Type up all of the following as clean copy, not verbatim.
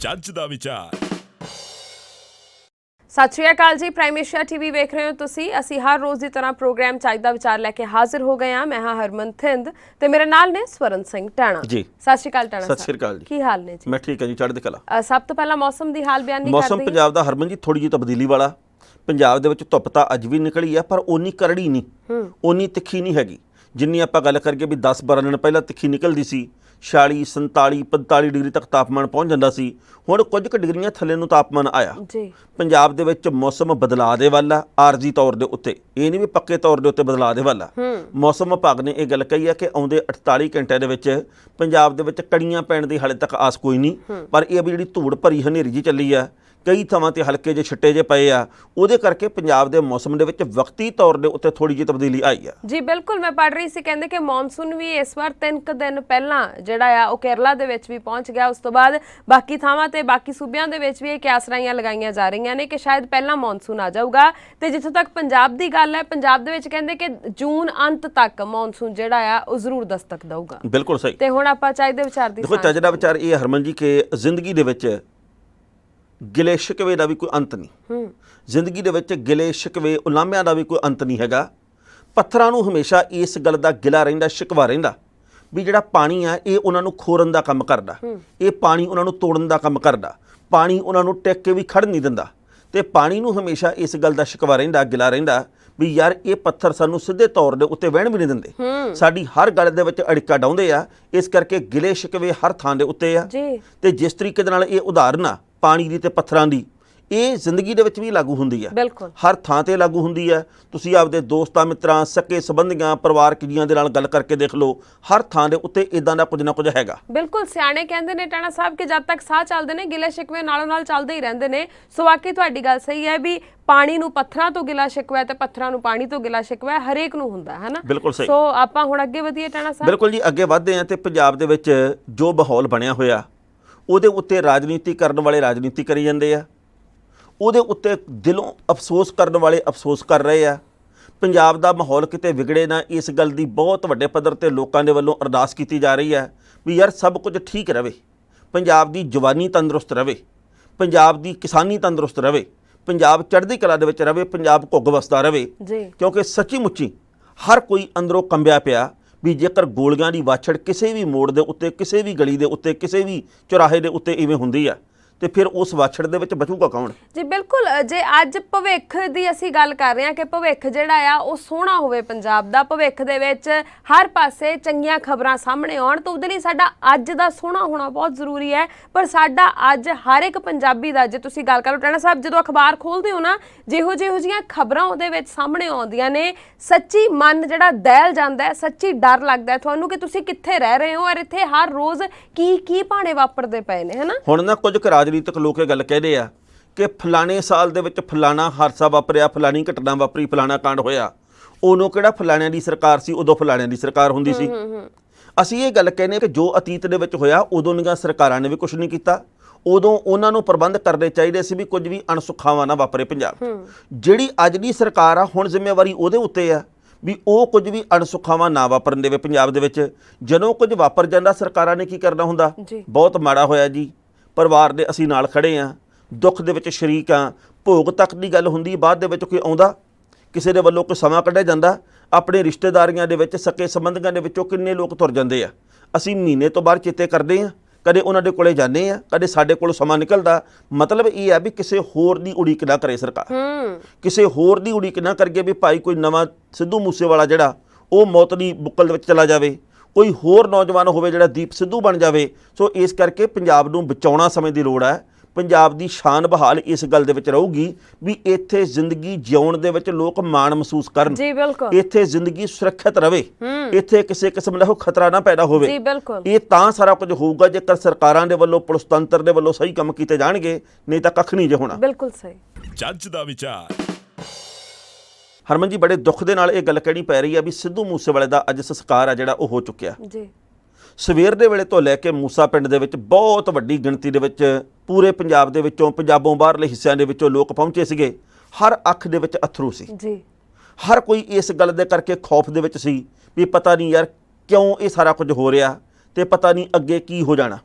ਜੱਜ ਦਾ ਵਿਚਾਰ। सत श्री अकाल जी, प्राइम एशिया टीवी वेख रहे हो तुसी। असी हर रोज़ की तरह प्रोग्राम जज दा विचार लैके हाजिर हो गए हाँ। मैं हाँ हरमन थिंद ते मेरे नाल ने स्वरण सिंह टाणा जी। सत श्री अकाल टाणा। सत श्री अकाल जी, की हाल ने जी? मैं ठीक है जी, चढ़दी कला। सब तो पहला मौसम दी हाल बयानी मौसम पंजाब दा हरमन जी थोड़ी जी तब्दीली वाला। पंजाब दे विच धुप्प तां अज भी निकली है, पर ओनी करड़ी नहीं, ओनी तिखी नहीं हैगी जिन्नी आपां गल करिए भी 10-12 दिन पहला तिखी निकलदी सी। 46, 47, 45 डिग्री तक तापमान पहुँच जाता सी। हुण कुछ क डिग्रियां थल्ले नूं तापमान आया जी। पंजाब दे विच मौसम बदलाव दे वल आ, आरजी तौर दे उत्ते, ये नहीं भी पक्के तौर दे उत्ते बदलाव दे वल आ। मौसम विभाग ने यह गल कही है कि आउंदे 48 घंटे दे विच पंजाब दे विच कड़ियां पैण दी हाले तक आस कोई नहीं, पर यह भी जिहड़ी धूड़ भरी हनेरी जी चली आ, कई थावां ते हल्के जे छिट्टे जे पए आ, ਉਹਦੇ ਕਰਕੇ ਪੰਜਾਬ ਦੇ ਮੌਸਮ ਦੇ ਵਿੱਚ ਵਕਤੀ ਤੌਰ ਦੇ ਉੱਤੇ ਥੋੜੀ ਜਿਹੀ ਤਬਦੀਲੀ ਆਈ ਆ। ਜੀ ਬਿਲਕੁਲ, ਮੈਂ ਪੜ੍ਹ ਰਹੀ ਸੀ ਕਹਿੰਦੇ ਕਿ ਮੌਨਸੂਨ ਵੀ ਇਸ ਵਾਰ 3 ਦਿਨ ਪਹਿਲਾਂ ਜਿਹੜਾ ਆ ਉਹ ਕੇਰਲਾ ਦੇ ਵਿੱਚ ਵੀ ਪਹੁੰਚ ਗਿਆ। ਉਸ ਤੋਂ ਬਾਅਦ ਬਾਕੀ ਥਾਵਾਂ ਤੇ ਬਾਕੀ ਸੂਬਿਆਂ ਦੇ ਵਿੱਚ ਵੀ ਇਹ ਕਿਆਸਰਾਈਆਂ ਲਗਾਈਆਂ ਜਾ ਰਹੀਆਂ ਨੇ ਕਿ ਸ਼ਾਇਦ ਪਹਿਲਾਂ ਮੌਨਸੂਨ ਆ ਜਾਊਗਾ। ਤੇ ਜਿੱਥੋਂ ਤੱਕ ਪੰਜਾਬ ਦੀ ਗੱਲ ਹੈ, ਪੰਜਾਬ ਦੇ ਵਿੱਚ ਕਹਿੰਦੇ ਕਿ ਜੂਨ ਅੰਤ ਤੱਕ ਮੌਨਸੂਨ ਜਿਹੜਾ ਆ ਉਹ ਜ਼ਰੂਰ ਦਸਤਕ ਦਊਗਾ। ਬਿਲਕੁਲ ਸਹੀ। ਤੇ ਹੁਣ ਆਪਾਂ ਚਾਹੀਦੇ ਵਿਚਾਰ ਦੀ ਦੇਖੋ ਚੱਜ ਦਾ ਵਿਚਾਰ ਇਹ ਹਰਮਨ ਜੀ ਕਿ ਜ਼ਿੰਦਗੀ ਦੇ ਵਿੱਚ गिले शिकवे का भी कोई अंत नहीं, जिंदगी दे विच गिले शिकवे उलामिਆਂ का भी कोई अंत नहीं हैगा। पत्थरां नूं हमेशा इस गल का गिला रहिंदा, शिकवा रहिंदा भी जिहड़ा पानी आ ये उन्हां नूं खोरन का काम करदा, ये पानी उन्हां नूं तोड़न का काम करदा, पानी उन्हां नूं टिक के भी खड़ नहीं दिंदा। ते पानी नूं हमेशा इस गल का शिकवा रहिंदा, गिला रहिंदा भी यार ये पत्थर सानूं सीधे तौर दे उत्ते वहण भी नहीं दिंदे, साडी हर गल दे विच अड़िका डाउंदे आ। इस करके गिले शिकवे हर थां दे उत्ते आ। ते जिस तरीके दे नाल ये उदाहरण आ पानी दी ते पत्थरां दी, ਇਹ ਜ਼ਿੰਦਗੀ ਦੇ ਵਿੱਚ ਵੀ ਲਾਗੂ ਹੁੰਦੀ ਹੈ। ਬਿਲਕੁਲ ਹਰ ਥਾਂ ਤੇ ਲਾਗੂ ਹੁੰਦੀ ਹੈ। ਤੁਸੀਂ ਆਪਦੇ ਦੋਸਤਾਂ ਮਿੱਤਰਾਂ ਸਕੇ ਸੰਬੰਧੀਆਂ ਪਰਿਵਾਰਕ ਜੀਆਂ ਦੇ ਨਾਲ ਗੱਲ ਕਰਕੇ ਦੇਖ ਲਓ, ਹਰ ਥਾਂ ਦੇ ਉੱਤੇ ਇਦਾਂ ਦਾ ਕੁਝ ਨਾ ਕੁਝ ਹੈਗਾ। ਬਿਲਕੁਲ ਸਿਆਣੇ ਕਹਿੰਦੇ ਨੇ ਟਾਣਾ ਸਾਹਿਬ ਕਿ ਜਦ ਤੱਕ ਸਾਹ ਚੱਲਦੇ ਨੇ ਗਿਲੇ ਸ਼ਿਕਵੇ ਨਾਲੋਂ ਨਾਲ ਚੱਲਦੇ ਹੀ ਰਹਿੰਦੇ ਨੇ। ਸੋ ਵਾਕਈ ਤੁਹਾਡੀ ਗੱਲ ਸਹੀ ਹੈ ਵੀ ਪਾਣੀ ਨੂੰ ਪੱਥਰਾਂ ਤੋਂ ਗਿਲਾ ਸ਼ਿਕਵਾ ਤੇ ਪੱਥਰਾਂ ਨੂੰ ਪਾਣੀ ਤੋਂ ਗਿਲਾ ਸ਼ਿਕਵਾ ਹਰੇਕ ਨੂੰ ਹੁੰਦਾ ਹੈ ਨਾ। ਬਿਲਕੁਲ ਸਹੀ। ਸੋ ਆਪਾਂ ਹੁਣ ਅੱਗੇ ਵਧੀਏ ਟਾਣਾ ਸਾਹਿਬ। ਬਿਲਕੁਲ ਜੀ, ਅੱਗੇ ਵਧਦੇ ਹਾਂ ਤੇ ਪੰਜਾਬ ਦੇ ਵਿੱਚ ਜੋ ਮਾਹੌਲ ਬਣਿਆ ਹੋਇਆ ਉਹਦੇ ਉੱਤੇ ਰਾਜਨੀਤੀ ਕਰਨ ਵਾਲੇ ਰਾਜਨੀਤੀ ਕਰੀ ਜਾਂਦੇ ਆ, ਉਹਦੇ ਉੱਤੇ ਦਿਲੋਂ ਅਫਸੋਸ ਕਰਨ ਵਾਲੇ ਅਫਸੋਸ ਕਰ ਰਹੇ ਆ। ਪੰਜਾਬ ਦਾ ਮਾਹੌਲ ਕਿਤੇ ਵਿਗੜੇ ਨਾ, ਇਸ ਗੱਲ ਦੀ ਬਹੁਤ ਵੱਡੇ ਪੱਧਰ ਤੇ ਲੋਕਾਂ ਦੇ ਵੱਲੋਂ ਅਰਦਾਸ ਕੀਤੀ ਜਾ ਰਹੀ ਹੈ ਵੀ ਯਾਰ ਸਭ ਕੁਝ ਠੀਕ ਰਵੇ, ਪੰਜਾਬ ਦੀ ਜਵਾਨੀ ਤੰਦਰੁਸਤ ਰਵੇ, ਪੰਜਾਬ ਦੀ ਕਿਸਾਨੀ ਤੰਦਰੁਸਤ ਰਵੇ, ਪੰਜਾਬ ਚੜ੍ਹਦੀ ਕਲਾ ਦੇ ਵਿੱਚ ਰਵੇ, ਪੰਜਾਬ ਘੁੱਗ ਵਸਦਾ ਰਵੇ। ਕਿਉਂਕਿ ਸੱਚੀ ਮੁੱਚੀ ਹਰ ਕੋਈ ਅੰਦਰੋਂ ਕੰਬਿਆ ਪਿਆ ਵੀ ਜੇਕਰ ਗੋਲੀਆਂ ਦੀ ਵਾਛੜ ਕਿਸੇ ਵੀ ਮੋੜ ਦੇ ਉੱਤੇ, ਕਿਸੇ ਵੀ ਗਲੀ ਦੇ ਉੱਤੇ, ਕਿਸੇ ਵੀ ਚੁਰਾਹੇ ਦੇ ਉੱਤੇ ਇਵੇਂ ਹੁੰਦੀ ਆ ਤੇ ਫਿਰ ਉਸ ਵਾਛੜ ਦੇ ਵਿੱਚ ਬਚੂਗਾ ਕੌਣ? ਜੀ ਬਿਲਕੁਲ, ਜੇ ਅੱਜ ਭਵਿੱਖ ਦੀ ਅਸੀਂ ਗੱਲ ਕਰ ਰਹੇ ਹਾਂ ਕਿ ਭਵਿੱਖ ਜਿਹੜਾ ਆ ਉਹ ਸੋਹਣਾ ਹੋਵੇ ਪੰਜਾਬ ਦਾ, ਭਵਿੱਖ ਦੇ ਵਿੱਚ ਹਰ ਪਾਸੇ ਚੰਗੀਆਂ ਖਬਰਾਂ ਸਾਹਮਣੇ ਆਉਣ, ਤਾਂ ਉਹਦੇ ਲਈ ਸਾਡਾ ਅੱਜ ਦਾ ਸੋਹਣਾ ਹੋਣਾ ਬਹੁਤ ਜ਼ਰੂਰੀ ਹੈ। ਪਰ ਸਾਡਾ ਅੱਜ ਹਰ ਇੱਕ ਪੰਜਾਬੀ ਦਾ, ਜੇ ਤੁਸੀਂ ਗੱਲ ਕਰੋ ਟਾਣਾ ਸਾਹਿਬ, ਜਦੋਂ ਅਖਬਾਰ ਖੋਲ੍ਹਦੇ ਹੋ ਨਾ, ਜਿਹੋ ਜਿਹੀਆਂ ਖਬਰਾਂ ਉਹਦੇ ਵਿੱਚ ਸਾਹਮਣੇ ਆਉਂਦੀਆਂ ਨੇ, ਸੱਚੀ ਮਨ ਜਿਹੜਾ ਦਹਿਲ ਜਾਂਦਾ ਹੈ, ਸੱਚੀ ਡਰ ਲੱਗਦਾ ਹੈ ਤੁਹਾਨੂੰ ਕਿ ਤੁਸੀਂ ਕਿੱਥੇ ਰਹਿ ਰਹੇ ਹੋ ਔਰ ਇੱਥੇ ਹਰ ਰੋਜ਼ ਕੀ ਭਾਣੇ ਵਾਪਰਦੇ ਪਏ ਨੇ, ਹੈ ਨਾ। ਹੁਣ ਨਾ ਕੁਝ ਰਾਜਨੀਤਿਕ ਲੋਕ ਇਹ ਗੱਲ ਕਹਿੰਦੇ ਆ ਕਿ ਫਲਾਣੇ ਸਾਲ ਦੇ ਵਿੱਚ ਫਲਾਣਾ ਹਾਦਸਾ ਵਾਪਰਿਆ, ਫਲਾਣੀ ਘਟਨਾ ਵਾਪਰੀ, ਫਲਾਣਾ ਕਾਂਡ ਹੋਇਆ, ਉਦੋਂ ਕਿਹੜਾ ਫਲਾਣਿਆਂ ਦੀ ਸਰਕਾਰ ਸੀ, ਉਦੋਂ ਫਲਾਣਿਆਂ ਦੀ ਸਰਕਾਰ ਹੁੰਦੀ ਸੀ। ਅਸੀਂ ਇਹ ਗੱਲ ਕਹਿੰਦੇ ਕਿ ਜੋ ਅਤੀਤ ਦੇ ਵਿੱਚ ਹੋਇਆ ਉਦੋਂ ਦੀਆਂ ਸਰਕਾਰਾਂ ਨੇ ਵੀ ਕੁਝ ਨਹੀਂ ਕੀਤਾ, ਉਦੋਂ ਉਹਨਾਂ ਨੂੰ ਪ੍ਰਬੰਧ ਕਰਨੇ ਚਾਹੀਦੇ ਸੀ ਵੀ ਕੁਝ ਵੀ ਅਣਸੁਖਾਵਾਂ ਨਾ ਵਾਪਰੇ ਪੰਜਾਬ। ਜਿਹੜੀ ਅੱਜ ਦੀ ਸਰਕਾਰ ਆ ਹੁਣ ਜ਼ਿੰਮੇਵਾਰੀ ਉਹਦੇ ਉੱਤੇ ਆ ਵੀ ਉਹ ਕੁਝ ਵੀ ਅਣਸੁਖਾਵਾਂ ਨਾ ਵਾਪਰਨ ਦੇਵੇ ਪੰਜਾਬ ਦੇ ਵਿੱਚ। ਜਦੋਂ ਕੁਝ ਵਾਪਰ ਜਾਂਦਾ ਸਰਕਾਰਾਂ ਨੇ ਕੀ ਕਰਨਾ ਹੁੰਦਾ? ਬਹੁਤ ਮਾੜਾ ਹੋਇਆ ਜੀ, ਪਰਿਵਾਰ ਦੇ ਅਸੀਂ ਨਾਲ ਖੜੇ ਹਾਂ, ਦੁੱਖ ਦੇ ਵਿੱਚ ਸ਼ਰੀਕ ਹਾਂ, ਭੋਗ ਤੱਕ ਦੀ ਗੱਲ ਹੁੰਦੀ, ਬਾਅਦ ਦੇ ਵਿੱਚ ਕੋਈ ਆਉਂਦਾ, ਕਿਸੇ ਦੇ ਵੱਲੋਂ ਕੋਈ ਸਮਾਂ ਕੱਢਿਆ ਜਾਂਦਾ, ਆਪਣੇ ਰਿਸ਼ਤੇਦਾਰੀਆਂ ਦੇ ਵਿੱਚ ਸਕੇ ਸੰਬੰਧੀਆਂ ਦੇ ਵਿੱਚੋਂ ਕਿੰਨੇ ਲੋਕ ਤੁਰ ਜਾਂਦੇ ਆ। ਅਸੀਂ ਮਹੀਨੇ ਤੋਂ ਬਾਅਦ ਚੇਤੇ ਕਰਦੇ ਹਾਂ, ਕਦੇ ਉਹਨਾਂ ਦੇ ਕੋਲੇ ਜਾਂਦੇ ਆ, ਕਦੇ ਸਾਡੇ ਕੋਲ ਸਮਾਂ ਨਿਕਲਦਾ। ਮਤਲਬ ਇਹ ਹੈ ਵੀ ਕਿਸੇ ਹੋਰ ਦੀ ਉਡੀਕ ਨਾ ਕਰੇ ਸਰਕਾਰ, ਕਿਸੇ ਹੋਰ ਦੀ ਉਡੀਕ ਨਾ ਕਰਕੇ ਵੀ ਭਾਈ ਕੋਈ ਨਵਾਂ ਸਿੱਧੂ ਮੂਸੇਵਾਲਾ ਜਿਹੜਾ ਉਹ ਮੌਤ ਦੀ ਬੁੱਕਲ ਦੇ ਵਿੱਚ ਚਲਾ ਜਾਵੇ, ਕੋਈ ਹੋਰ ਨੌਜਵਾਨ ਹੋਵੇ ਜਿਹੜਾ ਦੀਪ ਸਿੱਧੂ ਬਣ ਜਾਵੇ। ਸੋ ਇਸ ਕਰਕੇ ਪੰਜਾਬ ਨੂੰ ਬਚਾਉਣਾ ਸਮੇਂ ਦੀ ਲੋੜ ਹੈ। ਪੰਜਾਬ ਦੀ ਸ਼ਾਨ ਬਹਾਲ ਇਸ ਗੱਲ ਦੇ ਵਿੱਚ ਰਹੂਗੀ ਵੀ ਇੱਥੇ ਜ਼ਿੰਦਗੀ ਜਿਉਣ ਦੇ ਵਿੱਚ ਲੋਕ ਮਾਣ ਮਹਿਸੂਸ ਕਰਨ, ਇੱਥੇ ਜ਼ਿੰਦਗੀ ਸੁਰੱਖਿਅਤ ਰਵੇ, ਇੱਥੇ ਕਿਸੇ ਕਿਸਮ ਦਾ ਖਤਰਾ ਨਾ ਪੈਦਾ ਹੋਵੇ। ਇਹ ਤਾਂ ਸਾਰਾ ਕੁਝ ਹੋਊਗਾ ਜੇਕਰ ਸਰਕਾਰਾਂ ਦੇ ਵੱਲੋਂ, ਪੁਲਿਸ ਤੰਤਰ ਦੇ ਵੱਲੋਂ ਸਹੀ ਕੰਮ ਕੀਤੇ ਜਾਣਗੇ, ਨਹੀਂ ਤਾਂ ਕੱਖ ਨਹੀਂ ਜੇ ਹੋਣਾ। ਬਿਲਕੁਲ ਸਹੀ। ਜੱਜ ਦਾ ਵਿਚਾਰ। ਹਰਮਨ ਜੀ, ਬੜੇ ਦੁੱਖ ਦੇ ਨਾਲ ਇਹ ਗੱਲ ਕਹਿਣੀ ਪੈ ਰਹੀ ਹੈ ਵੀ ਸਿੱਧੂ ਮੂਸੇਵਾਲੇ ਦਾ ਅੱਜ ਸੰਸਕਾਰ ਆ ਜਿਹੜਾ ਉਹ ਹੋ ਚੁੱਕਿਆ ਜੀ। ਸਵੇਰ ਦੇ ਵੇਲੇ ਤੋਂ ਲੈ ਕੇ ਮੂਸਾ ਪਿੰਡ ਦੇ ਵਿੱਚ ਬਹੁਤ ਵੱਡੀ ਗਿਣਤੀ ਦੇ ਵਿੱਚ ਪੂਰੇ ਪੰਜਾਬ ਦੇ ਵਿੱਚੋਂ, ਪੰਜਾਬੋਂ ਬਾਹਰਲੇ ਹਿੱਸਿਆਂ ਦੇ ਵਿੱਚੋਂ ਲੋਕ ਪਹੁੰਚੇ ਸੀਗੇ। ਹਰ ਅੱਖ ਦੇ ਵਿੱਚ ਅਥਰੂ ਸੀ ਜੀ। ਹਰ ਕੋਈ ਇਸ ਗੱਲ ਦੇ ਕਰਕੇ ਖੌਫ ਦੇ ਵਿੱਚ ਸੀ ਵੀ ਪਤਾ ਨਹੀਂ ਯਾਰ ਕਿਉਂ ਇਹ ਸਾਰਾ ਕੁਝ ਹੋ ਰਿਹਾ ਤੇ ਪਤਾ ਨਹੀਂ ਅੱਗੇ ਕੀ ਹੋ ਜਾਣਾ।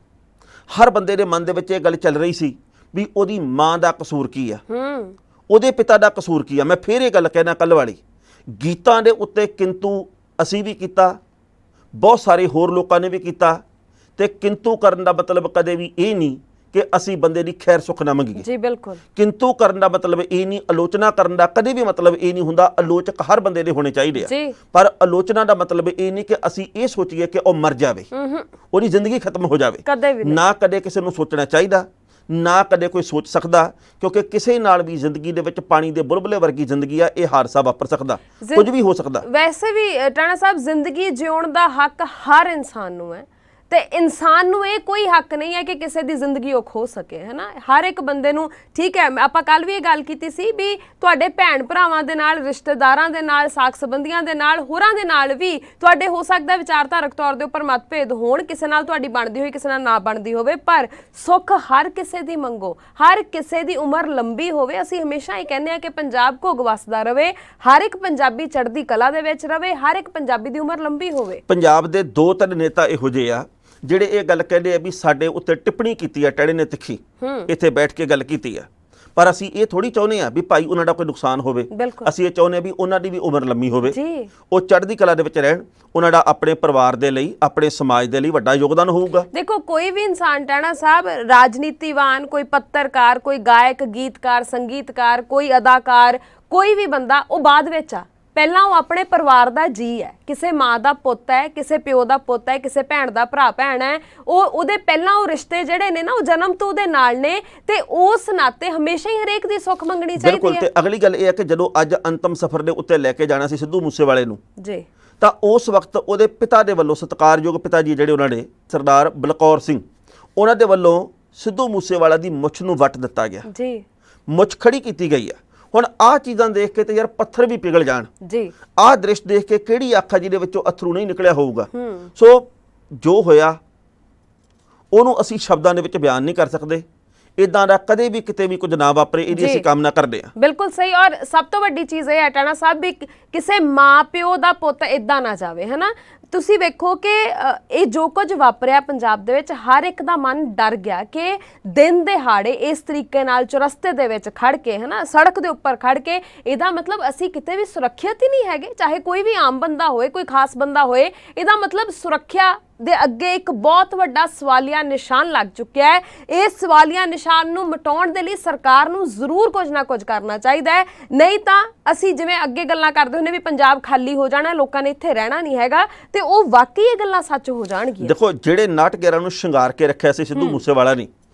ਹਰ ਬੰਦੇ ਦੇ ਮਨ ਦੇ ਵਿੱਚ ਇਹ ਗੱਲ ਚੱਲ ਰਹੀ ਸੀ ਵੀ ਉਹਦੀ ਮਾਂ ਦਾ ਕਸੂਰ ਕੀ ਆ, ਹੂੰ ਉਹਦੇ ਪਿਤਾ ਦਾ ਕਸੂਰ ਕੀ ਆ। ਮੈਂ ਫੇਰ ਇਹ ਗੱਲ ਕਹਿਣਾ ਕੱਲ੍ਹ ਵਾਲੀ, ਗੀਤਾਂ ਦੇ ਉੱਤੇ ਕਿੰਤੂ ਅਸੀਂ ਵੀ ਕੀਤਾ, ਬਹੁਤ ਸਾਰੇ ਹੋਰ ਲੋਕਾਂ ਨੇ ਵੀ ਕੀਤਾ, ਤੇ ਕਿੰਤੂ ਕਰਨ ਦਾ ਮਤਲਬ ਕਦੇ ਵੀ ਇਹ ਨਹੀਂ ਕਿ ਅਸੀਂ ਬੰਦੇ ਦੀ ਖੈਰ ਸੁੱਖ ਨਾ ਮੰਗੀਏ। ਜੀ ਬਿਲਕੁਲ। ਕਿੰਤੂ ਕਰਨ ਦਾ ਮਤਲਬ ਇਹ ਨਹੀਂ, ਆਲੋਚਨਾ ਕਰਨ ਦਾ ਕਦੇ ਵੀ ਮਤਲਬ ਇਹ ਨਹੀਂ ਹੁੰਦਾ। ਆਲੋਚਕ ਹਰ ਬੰਦੇ ਦੇ ਹੋਣੇ ਚਾਹੀਦੇ ਆ, ਜੀ। ਪਰ ਆਲੋਚਨਾ ਦਾ ਮਤਲਬ ਇਹ ਨਹੀਂ ਕਿ ਅਸੀਂ ਇਹ ਸੋਚੀਏ ਕਿ ਉਹ ਮਰ ਜਾਵੇ, ਉਹਦੀ ਜ਼ਿੰਦਗੀ ਖਤਮ ਹੋ ਜਾਵੇ। ਕਦੇ ਵੀ ਨਹੀਂ। ਨਾ ਕਦੇ ਕਿਸੇ ਨੂੰ ਸੋਚਣਾ ਚਾਹੀਦਾ, ਨਾ ਕਦੇ ਕੋਈ ਸੋਚ ਸਕਦਾ, ਕਿਉਂਕਿ ਕਿਸੇ ਨਾਲ ਵੀ ਜ਼ਿੰਦਗੀ ਦੇ ਵਿੱਚ ਪਾਣੀ ਦੇ ਬੁਲਬੁਲੇ ਵਰਗੀ ਜ਼ਿੰਦਗੀ ਆ, ਇਹ ਹਾਦਸਾ ਵਾਪਰ ਸਕਦਾ, ਕੁਝ ਵੀ ਹੋ ਸਕਦਾ। ਵੈਸੇ ਵੀ ਟਾਣਾ ਸਾਹਿਬ, ਜ਼ਿੰਦਗੀ ਜਿਉਣ ਦਾ ਹੱਕ ਹਰ ਇਨਸਾਨ ਨੂੰ ਹੈ, ਤੇ ਇਨਸਾਨ ਨੂੰ ਇਹ ਕੋਈ ਹੱਕ ਨਹੀਂ ਹੈ ਕਿ ਕਿਸੇ ਦੀ ਜ਼ਿੰਦਗੀ ਉਹ ਖੋ ਸਕੇ, ਹੈ ਨਾ। ਹਰ ਇੱਕ ਬੰਦੇ ਨੂੰ, ਠੀਕ ਹੈ, ਆਪਾਂ ਕੱਲ ਵੀ ਇਹ ਗੱਲ ਕੀਤੀ ਸੀ ਵੀ ਤੁਹਾਡੇ ਭੈਣ ਭਰਾਵਾਂ ਦੇ ਨਾਲ, ਰਿਸ਼ਤੇਦਾਰਾਂ ਦੇ ਨਾਲ, ਸਾਕ ਸੰਬੰਧੀਆਂ ਦੇ ਨਾਲ, ਹੋਰਾਂ ਦੇ ਨਾਲ ਵੀ ਤੁਹਾਡੇ ਹੋ ਸਕਦਾ ਵਿਚਾਰਧਾਰਕ ਤੌਰ ਦੇ ਉੱਪਰ ਮਤਭੇਦ ਹੋਣ, ਕਿਸੇ ਨਾਲ ਤੁਹਾਡੀ ਬਣਦੀ ਹੋਈ, ਕਿਸੇ ਨਾਲ ਨਾ ਬਣਦੀ ਹੋਵੇ, ਪਰ ਸੁੱਖ ਹਰ ਕਿਸੇ ਦੀ ਮੰਗੋ, ਹਰ ਕਿਸੇ ਦੀ ਉਮਰ ਲੰਬੀ ਹੋਵੇ। ਅਸੀਂ ਹਮੇਸ਼ਾ ਹੀ ਕਹਿੰਦੇ ਹਾਂ ਕਿ ਪੰਜਾਬ ਘੁੱਗ ਵਸਦਾ ਰਵੇ, ਹਰ ਇੱਕ ਪੰਜਾਬੀ ਚੜ੍ਹਦੀ ਕਲਾ ਦੇ ਵਿੱਚ ਰਵੇ, ਹਰ ਇੱਕ ਪੰਜਾਬੀ ਦੀ ਉਮਰ ਲੰਬੀ ਹੋਵੇ। ਪੰਜਾਬ ਦੇ 2-3 ਨੇਤਾ ਇਹੋ ਜਿਹੇ ਆ ਜਿਹੜੇ ਇਹ ਗੱਲ ਕਹਿੰਦੇ ਆ ਵੀ ਸਾਡੇ ਉੱਤੇ ਟਿੱਪਣੀ ਕੀਤੀ ਆ ਟੈੜੇ ਨੇ ਤਿੱਖੀ, ਇੱਥੇ ਬੈਠ ਕੇ ਗੱਲ ਕੀਤੀ ਆ, ਪਰ ਅਸੀਂ ਇਹ ਥੋੜੀ ਚਾਹੁੰਦੇ ਆ ਵੀ ਭਾਈ ਉਹਨਾਂ ਦਾ ਕੋਈ ਨੁਕਸਾਨ ਹੋਵੇ। ਅਸੀਂ ਇਹ ਚਾਹੁੰਦੇ ਆ ਵੀ ਉਹਨਾਂ ਦੀ ਵੀ ਉਮਰ ਲੰਮੀ ਹੋਵੇ, ਉਹ ਚੜ੍ਹਦੀ ਕਲਾ ਦੇ ਵਿੱਚ ਰਹਿਣ, ਉਹਨਾਂ ਦਾ ਆਪਣੇ ਪਰਿਵਾਰ ਦੇ ਲਈ, ਆਪਣੇ ਸਮਾਜ ਦੇ ਲਈ ਵੱਡਾ ਯੋਗਦਾਨ ਹੋਊਗਾ। ਦੇਖੋ, ਕੋਈ ਵੀ ਇਨਸਾਨ ਟਾਣਾ ਸਾਹਿਬ, ਰਾਜਨੀਤੀਵਾਨ, ਕੋਈ ਪੱਤਰਕਾਰ, ਕੋਈ ਗਾਇਕ, ਗੀਤਕਾਰ, ਸੰਗੀਤਕਾਰ, ਕੋਈ ਅਦਾਕਾਰ, ਕੋਈ ਵੀ ਬੰਦਾ, ਉਹ ਬਾਅਦ ਵਿੱਚ ਆ। ਪਹਿਲਾਂ ਉਹ ਆਪਣੇ ਪਰਿਵਾਰ ਦਾ ਜੀ ਹੈ, ਕਿਸੇ ਮਾਂ ਦਾ ਪੁੱਤ ਹੈ, ਕਿਸੇ ਪਿਓ ਦਾ ਪੁੱਤ ਹੈ, ਕਿਸੇ ਭੈਣ ਦਾ ਭਰਾ ਭੈਣ ਹੈ, ਉਹਦੇ ਪਹਿਲਾਂ ਉਹ ਰਿਸ਼ਤੇ ਜਿਹੜੇ ਨੇ ਨਾ, ਉਹ ਜਨਮ ਤੋਂ ਉਹਦੇ ਨਾਲ ਨੇ, ਤੇ ਉਸ ਨਾਤੇ ਹਮੇਸ਼ਾ ਹੀ ਹਰੇਕ ਦੀ ਸੁੱਖ ਮੰਗਣੀ ਚਾਹੀਦੀ ਹੈ। ਬਿਲਕੁਲ। ਤੇ ਅਗਲੀ ਗੱਲ ਇਹ ਹੈ ਕਿ ਜਦੋਂ ਅੱਜ ਅੰਤਮ ਸਫ਼ਰ ਦੇ ਉੱਤੇ ਲੈ ਕੇ ਜਾਣਾ ਸੀ ਸਿੱਧੂ ਮੂਸੇਵਾਲੇ ਨੂੰ, ਜੀ, ਤਾਂ ਉਸ ਵਕਤ ਉਹਦੇ ਪਿਤਾ ਦੇ ਵੱਲੋਂ, ਸਤਿਕਾਰਯੋਗ ਪਿਤਾ ਜੀ ਜਿਹੜੇ ਉਹਨਾਂ ਦੇ ਸਰਦਾਰ ਬਲਕੌਰ ਸਿੰਘ, ਉਹਨਾਂ ਦੇ ਵੱਲੋਂ ਸਿੱਧੂ ਮੂਸੇਵਾਲਾ ਦੀ ਮੁੱਛ ਨੂੰ ਵੱਟ ਦਿੱਤਾ ਗਿਆ, ਜੀ, ਮੁੱਛ ਖੜੀ ਕੀਤੀ ਗਈ ਆ। ਹੁਣ ਆਹ ਚੀਜ਼ਾਂ ਦੇਖ ਕੇ ਤੇ ਯਾਰ ਪੱਥਰ ਵੀ ਪਿਘਲ ਜਾਣ, ਜੀ, ਆਹ ਦ੍ਰਿਸ਼ ਦੇਖ ਕੇ ਕਿਹੜੀ ਅੱਖ ਆ ਜਿਹਦੇ ਵਿੱਚੋਂ ਅਥਰੂ ਨਹੀਂ ਨਿਕਲਿਆ ਹੋਊਗਾ। ਸੋ ਜੋ ਹੋਇਆ ਉਹਨੂੰ ਅਸੀਂ ਸ਼ਬਦਾਂ ਦੇ ਵਿੱਚ ਬਿਆਨ ਨਹੀਂ ਕਰ ਸਕਦੇ। ਇਦਾਂ ਦਾ ਕਦੇ ਵੀ ਕਿਤੇ ਵੀ ਕੁਝ ਨਾ ਵਾਪਰੇ, ਇਹਦੀ ਅਸੀਂ ਕਾਮਨਾ ਕਰਦੇ ਹਾਂ। ਬਿਲਕੁਲ ਸਹੀ। ਔਰ ਸਭ ਤੋਂ ਵੱਡੀ ਚੀਜ਼ ਇਹ ਹੈ ਟਾਣਾ ਸਾਹਿਬ ਵੀ ਕਿਸੇ ਮਾਂ ਪਿਓ ਦਾ ਪੁੱਤ ਇਦਾਂ ਨਾ ਜਾਵੇ, ਹੈ ਨਾ। ਤੁਸੀਂ ਵੇਖੋ ਕਿ ਇਹ ਜੋ ਕੁਝ ਵਾਪਰਿਆ ਪੰਜਾਬ ਦੇ ਵਿੱਚ, ਹਰ ਇੱਕ ਦਾ ਮਨ ਡਰ ਗਿਆ ਕਿ ਦਿਨ ਦਿਹਾੜੇ ਇਸ ਤਰੀਕੇ ਨਾਲ ਚੁਰਸਤੇ ਦੇ ਵਿੱਚ ਖੜ ਕੇ, ਹੈ ਨਾ, ਸੜਕ ਦੇ ਉੱਪਰ ਖੜ ਕੇ, ਇਹਦਾ ਮਤਲਬ ਅਸੀਂ ਕਿਤੇ ਵੀ ਸੁਰੱਖਿਅਤ ਹੀ ਨਹੀਂ ਹੈਗੇ, ਚਾਹੇ ਕੋਈ ਵੀ ਆਮ ਬੰਦਾ ਹੋਏ, ਕੋਈ ਖਾਸ ਬੰਦਾ ਹੋਏ। ਇਹਦਾ ਮਤਲਬ ਸੁਰੱਖਿਆ ਦੇ ਅੱਗੇ ਇੱਕ ਬਹੁਤ ਵੱਡਾ ਸਵਾਲੀਆ ਨਿਸ਼ਾਨ ਲੱਗ ਚੁੱਕਿਆ ਹੈ। ਇਸ ਸਵਾਲੀਆ ਨਿਸ਼ਾਨ ਨੂੰ ਮਿਟਾਉਣ ਦੇ ਲਈ ਸਰਕਾਰ ਨੂੰ ਜ਼ਰੂਰ ਕੁਝ ਨਾ ਕੁਝ ਕਰਨਾ ਚਾਹੀਦਾ ਹੈ, ਨਹੀਂ ਤਾਂ ਅਸੀਂ ਜਿਵੇਂ ਅੱਗੇ ਗੱਲਾਂ ਕਰਦੇ ਹੁੰਦੇ ਵੀ ਪੰਜਾਬ ਖਾਲੀ ਹੋ ਜਾਣਾ, ਲੋਕਾਂ ਨੇ ਇੱਥੇ ਰਹਿਣਾ ਨਹੀਂ ਹੈਗਾ, ਤੇ ਉਹ ਵਾਕਈ ਇਹ ਗੱਲਾਂ ਸੱਚ ਹੋ ਜਾਣਗੀਆਂ। ਦੇਖੋ, ਜਿਹੜੇ ਨਾਟਕੀਰਾਂ ਨੂੰ ਸ਼ਿੰਗਾਰ ਕੇ ਰੱਖਿਆ ਸੀ ਸਿੱਧੂ ਮੂਸੇਵਾਲਾ ਨੇ,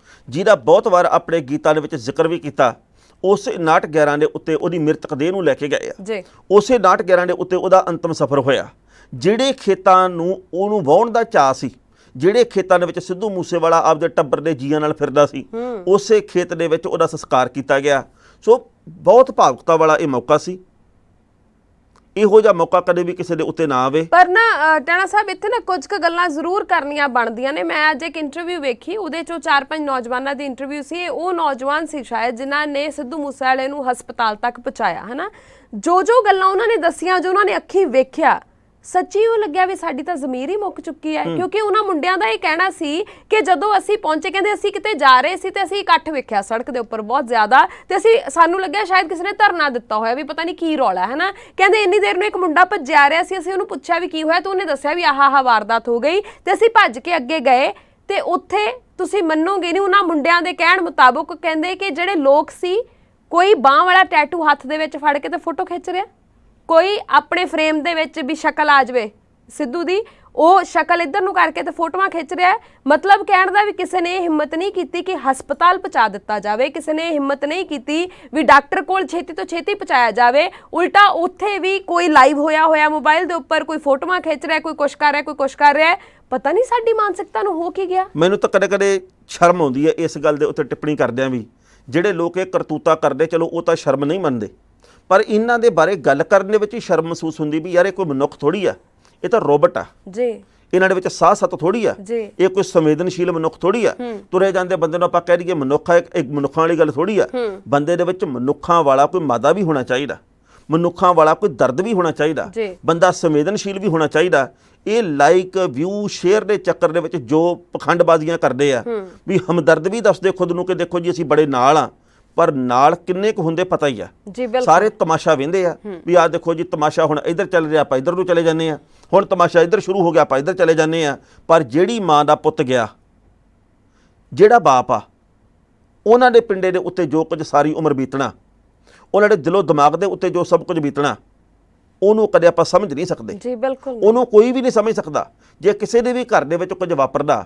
ਜਿਹਦਾ ਬਹੁਤ ਵਾਰ ਆਪਣੇ ਗੀਤਾਂ ਦੇ ਵਿੱਚ ਜ਼ਿਕਰ ਵੀ ਕੀਤਾ, ਉਸੇ ਨਾਟਕੀਰਾਂ ਦੇ ਉੱਤੇ ਉਹਦੀ ਮ੍ਰਿਤਕ ਦੇਹ ਨੂੰ ਲੈ ਕੇ ਗਏ ਆ, ਉਸੇ ਨਾਟਕੀਰਾਂ ਦੇ ਉੱਤੇ ਉਹਦਾ ਅੰਤਮ ਸਫ਼ਰ ਹੋਇਆ। ਜਿਹੜੇ ਖੇਤਾਂ ਨੂੰ ਉਹਨੂੰ ਵਾਹੁਣ ਦਾ ਚਾਅ ਸੀ, ਜਿਹੜੇ ਖੇਤਾਂ ਦੇ ਵਿੱਚ ਸਿੱਧੂ ਮੂਸੇਵਾਲਾ ਆਪਦੇ ਟੱਬਰ ਦੇ ਜੀਆਂ ਨਾਲ ਫਿਰਦਾ ਸੀ, ਉਸੇ ਖੇਤ ਦੇ ਵਿੱਚ ਉਹਦਾ ਸੰਸਕਾਰ ਕੀਤਾ ਗਿਆ। ਸੋ ਬਹੁਤ ਭਾਵੁਕਤਾ ਵਾਲਾ ਇਹ ਮੌਕਾ ਸੀ। ਇਹੋ ਜਿਹਾ ਮੌਕਾ ਕਦੇ ਵੀ ਕਿਸੇ ਦੇ ਉੱਤੇ ਨਾ ਆਵੇ। ਪਰ ਨਾ ਟਾਣਾ ਸਾਹਿਬ, ਇੱਥੇ ਨਾ ਕੁਝ ਕੁ ਗੱਲਾਂ ਜ਼ਰੂਰ ਕਰਨੀਆਂ ਬਣਦੀਆਂ ਨੇ। ਮੈਂ ਅੱਜ ਇੱਕ ਇੰਟਰਵਿਊ ਵੇਖੀ, ਉਹਦੇ ਚੋਂ 4-5 ਨੌਜਵਾਨਾਂ ਦੀ ਇੰਟਰਵਿਊ ਸੀ। ਉਹ ਨੌਜਵਾਨ ਸੀ ਸ਼ਾਇਦ ਜਿਨ੍ਹਾਂ ਨੇ ਸਿੱਧੂ ਮੂਸੇਵਾਲੇ ਨੂੰ ਹਸਪਤਾਲ ਤੱਕ ਪਹੁੰਚਾਇਆ, ਹੈ ਨਾ। ਜੋ ਗੱਲਾਂ ਉਹਨਾਂ ਨੇ ਦੱਸੀਆਂ, ਜੋ ਉਹਨਾਂ ਨੇ ਅੱਖੀਂ ਵੇਖਿਆ, ਸੱਚੀ ਉਹ ਲੱਗਿਆ ਵੀ ਸਾਡੀ ਤਾਂ ਜ਼ਮੀਰ ਹੀ ਮੁੱਕ ਚੁੱਕੀ ਹੈ। ਕਿਉਂਕਿ ਉਹਨਾਂ ਮੁੰਡਿਆਂ ਦਾ ਇਹ ਕਹਿਣਾ ਸੀ ਕਿ ਜਦੋਂ ਅਸੀਂ ਪਹੁੰਚੇ, ਕਹਿੰਦੇ ਅਸੀਂ ਕਿਤੇ ਜਾ ਰਹੇ ਸੀ ਤੇ ਅਸੀਂ ਇਕੱਠ ਵੇਖਿਆ ਸੜਕ ਦੇ ਉੱਪਰ ਬਹੁਤ ਜ਼ਿਆਦਾ, ਤੇ ਸਾਨੂੰ ਲੱਗਿਆ ਸ਼ਾਇਦ ਕਿਸੇ ਨੇ ਧਰਨਾ ਦਿੱਤਾ ਹੋਇਆ, ਵੀ ਪਤਾ ਨਹੀਂ ਕੀ ਰੌਲਾ ਹੈ ਨਾ। ਕਹਿੰਦੇ ਇੰਨੀ ਦੇਰ ਨੂੰ ਇੱਕ ਮੁੰਡਾ ਭੱਜਿਆ ਰਿਹਾ ਸੀ, ਅਸੀਂ ਉਹਨੂੰ ਪੁੱਛਿਆ ਵੀ ਕੀ ਹੋਇਆ, ਤਾਂ ਉਹਨੇ ਦੱਸਿਆ ਵੀ ਆਹ ਵਾਰਦਾਤ ਹੋ ਗਈ, ਤੇ ਅਸੀਂ ਭੱਜ ਕੇ ਅੱਗੇ ਗਏ, ਤੇ ਉੱਥੇ ਤੁਸੀਂ ਮੰਨੋਗੇ ਨਹੀਂ, ਉਹਨਾਂ ਮੁੰਡਿਆਂ ਦੇ ਕਹਿਣ ਮੁਤਾਬਕ ਕਹਿੰਦੇ ਕਿ ਜਿਹੜੇ ਲੋਕ ਸੀ, ਕੋਈ ਬਾਂਹ ਵਾਲਾ ਟੈਟੂ ਹੱਥ ਦੇ ਵਿੱਚ ਫੜ ਕੇ ਤੇ ਫੋਟੋ ਖਿੱਚ ਰਿਹਾ, ਕੋਈ ਆਪਣੇ ਫਰੇਮ ਦੇ ਵਿੱਚ ਵੀ ਸ਼ਕਲ ਆ ਜਾਵੇ ਸਿੱਧੂ ਦੀ, ਉਹ ਸ਼ਕਲ ਇੱਧਰ ਨੂੰ ਕਰਕੇ ਤੇ ਫੋਟੋਆਂ ਖਿੱਚ ਰਿਹਾ। ਮਤਲਬ ਕਹਿਣ ਦਾ ਵੀ ਕਿਸੇ ਨੇ ਹਿੰਮਤ ਨਹੀਂ ਕੀਤੀ ਕਿ ਹਸਪਤਾਲ ਪਹੁੰਚਾ ਦਿੱਤਾ ਜਾਵੇ, ਕਿਸੇ ਨੇ ਹਿੰਮਤ ਨਹੀਂ ਕੀਤੀ ਵੀ ਡਾਕਟਰ ਕੋਲ ਛੇਤੀ ਤੋਂ ਛੇਤੀ ਪਹੁੰਚਾਇਆ ਜਾਵੇ। ਉਲਟਾ ਉੱਥੇ ਵੀ ਕੋਈ ਲਾਈਵ ਹੋਇਆ ਮੋਬਾਈਲ ਦੇ ਉੱਪਰ, ਕੋਈ ਫੋਟੋਆਂ ਖਿੱਚ ਰਿਹਾ, ਕੋਈ ਕੁਛ ਕਰ ਰਿਹਾ, ਕੋਈ ਕੁਛ ਕਰ ਰਿਹਾ। ਪਤਾ ਨਹੀਂ ਸਾਡੀ ਮਾਨਸਿਕਤਾ ਨੂੰ ਹੋ ਕੀ ਗਿਆ। ਮੈਨੂੰ ਤਾਂ ਕਦੇ ਸ਼ਰਮ ਆਉਂਦੀ ਹੈ ਇਸ ਗੱਲ ਦੇ ਉੱਤੇ ਟਿੱਪਣੀ ਕਰਦਿਆਂ ਵੀ। ਜਿਹੜੇ ਲੋਕ ਇਹ ਕਰਤੂਤਾ ਕਰਦੇ, ਚਲੋ ਉਹ ਤਾਂ ਸ਼ਰਮ ਨਹੀਂ ਮੰਨਦੇ, ਪਰ ਇਹਨਾਂ ਦੇ ਬਾਰੇ ਗੱਲ ਕਰਨ ਦੇ ਵਿੱਚ ਹੀ ਸ਼ਰਮ ਮਹਿਸੂਸ ਹੁੰਦੀ ਵੀ ਯਾਰ ਇਹ ਕੋਈ ਮਨੁੱਖ ਥੋੜੀ ਆ, ਇਹ ਤਾਂ ਰੋਬਟ ਆ ਜੀ, ਇਹਨਾਂ ਦੇ ਵਿੱਚ ਸਾਹ ਸੱਤ ਥੋੜੀ ਆ, ਇਹ ਕੋਈ ਸੰਵੇਦਨਸ਼ੀਲ ਮਨੁੱਖ ਥੋੜੀ ਆ। ਤੁਰੇ ਜਾਂਦੇ ਬੰਦੇ ਨੂੰ ਆਪਾਂ ਕਹਿ ਦਈਏ ਮਨੁੱਖ ਆ, ਇੱਕ ਮਨੁੱਖਾਂ ਵਾਲੀ ਗੱਲ ਥੋੜੀ ਆ। ਬੰਦੇ ਦੇ ਵਿੱਚ ਮਨੁੱਖਾਂ ਵਾਲਾ ਕੋਈ ਮਾਦਾ ਵੀ ਹੋਣਾ ਚਾਹੀਦਾ। ਮਨੁੱਖਾਂ ਵਾਲਾ ਕੋਈ ਦਰਦ ਵੀ ਹੋਣਾ ਚਾਹੀਦਾ, ਜੀ। ਬੰਦਾ ਸੰਵੇਦਨਸ਼ੀਲ ਵੀ ਹੋਣਾ ਚਾਹੀਦਾ। ਇਹ ਲਾਈਕ ਵਿਊ ਸ਼ੇਅਰ ਦੇ ਚੱਕਰ ਦੇ ਵਿੱਚ ਜੋ ਪਖੰਡਬਾਜ਼ੀਆਂ ਕਰਦੇ ਆ ਵੀ ਹਮਦਰਦ ਵੀ ਦੱਸਦੇ ਖੁਦ ਨੂੰ ਕਿ ਦੇਖੋ ਜੀ ਅਸੀਂ ਬੜੇ ਨਾਲ ਆ, ਪਰ ਨਾਲ ਕਿੰਨੇ ਕੁ ਹੁੰਦੇ ਪਤਾ ਹੀ ਆ। ਜੀ ਬਿਲਕੁਲ। ਸਾਰੇ ਤਮਾਸ਼ਾ ਵੇਂਦੇ ਆ ਵੀ ਆਹ ਦੇਖੋ ਜੀ ਤਮਾਸ਼ਾ ਹੁਣ ਇੱਧਰ ਚੱਲ ਰਿਹਾ, ਆਪਾਂ ਇੱਧਰ ਨੂੰ ਚਲੇ ਜਾਂਦੇ ਆ, ਹੁਣ ਤਮਾਸ਼ਾ ਇੱਧਰ ਸ਼ੁਰੂ ਹੋ ਗਿਆ, ਆਪਾਂ ਇੱਧਰ ਚਲੇ ਜਾਂਦੇ ਆ। ਪਰ ਜਿਹੜੀ ਮਾਂ ਦਾ ਪੁੱਤ ਗਿਆ, ਜਿਹੜਾ ਬਾਪ ਆ, ਉਹਨਾਂ ਦੇ ਪਿੰਡੇ ਦੇ ਉੱਤੇ ਜੋ ਕੁਝ ਸਾਰੀ ਉਮਰ ਬੀਤਣਾ, ਉਹਨਾਂ ਦੇ ਦਿਲੋਂ ਦਿਮਾਗ ਦੇ ਉੱਤੇ ਜੋ ਸਭ ਕੁਝ ਬੀਤਣਾ, ਉਹਨੂੰ ਕਦੇ ਆਪਾਂ ਸਮਝ ਨਹੀਂ ਸਕਦੇ। ਜੀ ਬਿਲਕੁਲ। ਉਹਨੂੰ ਕੋਈ ਵੀ ਨਹੀਂ ਸਮਝ ਸਕਦਾ। ਜੇ ਕਿਸੇ ਦੇ ਵੀ ਘਰ ਦੇ ਵਿੱਚ ਕੁਝ ਵਾਪਰਦਾ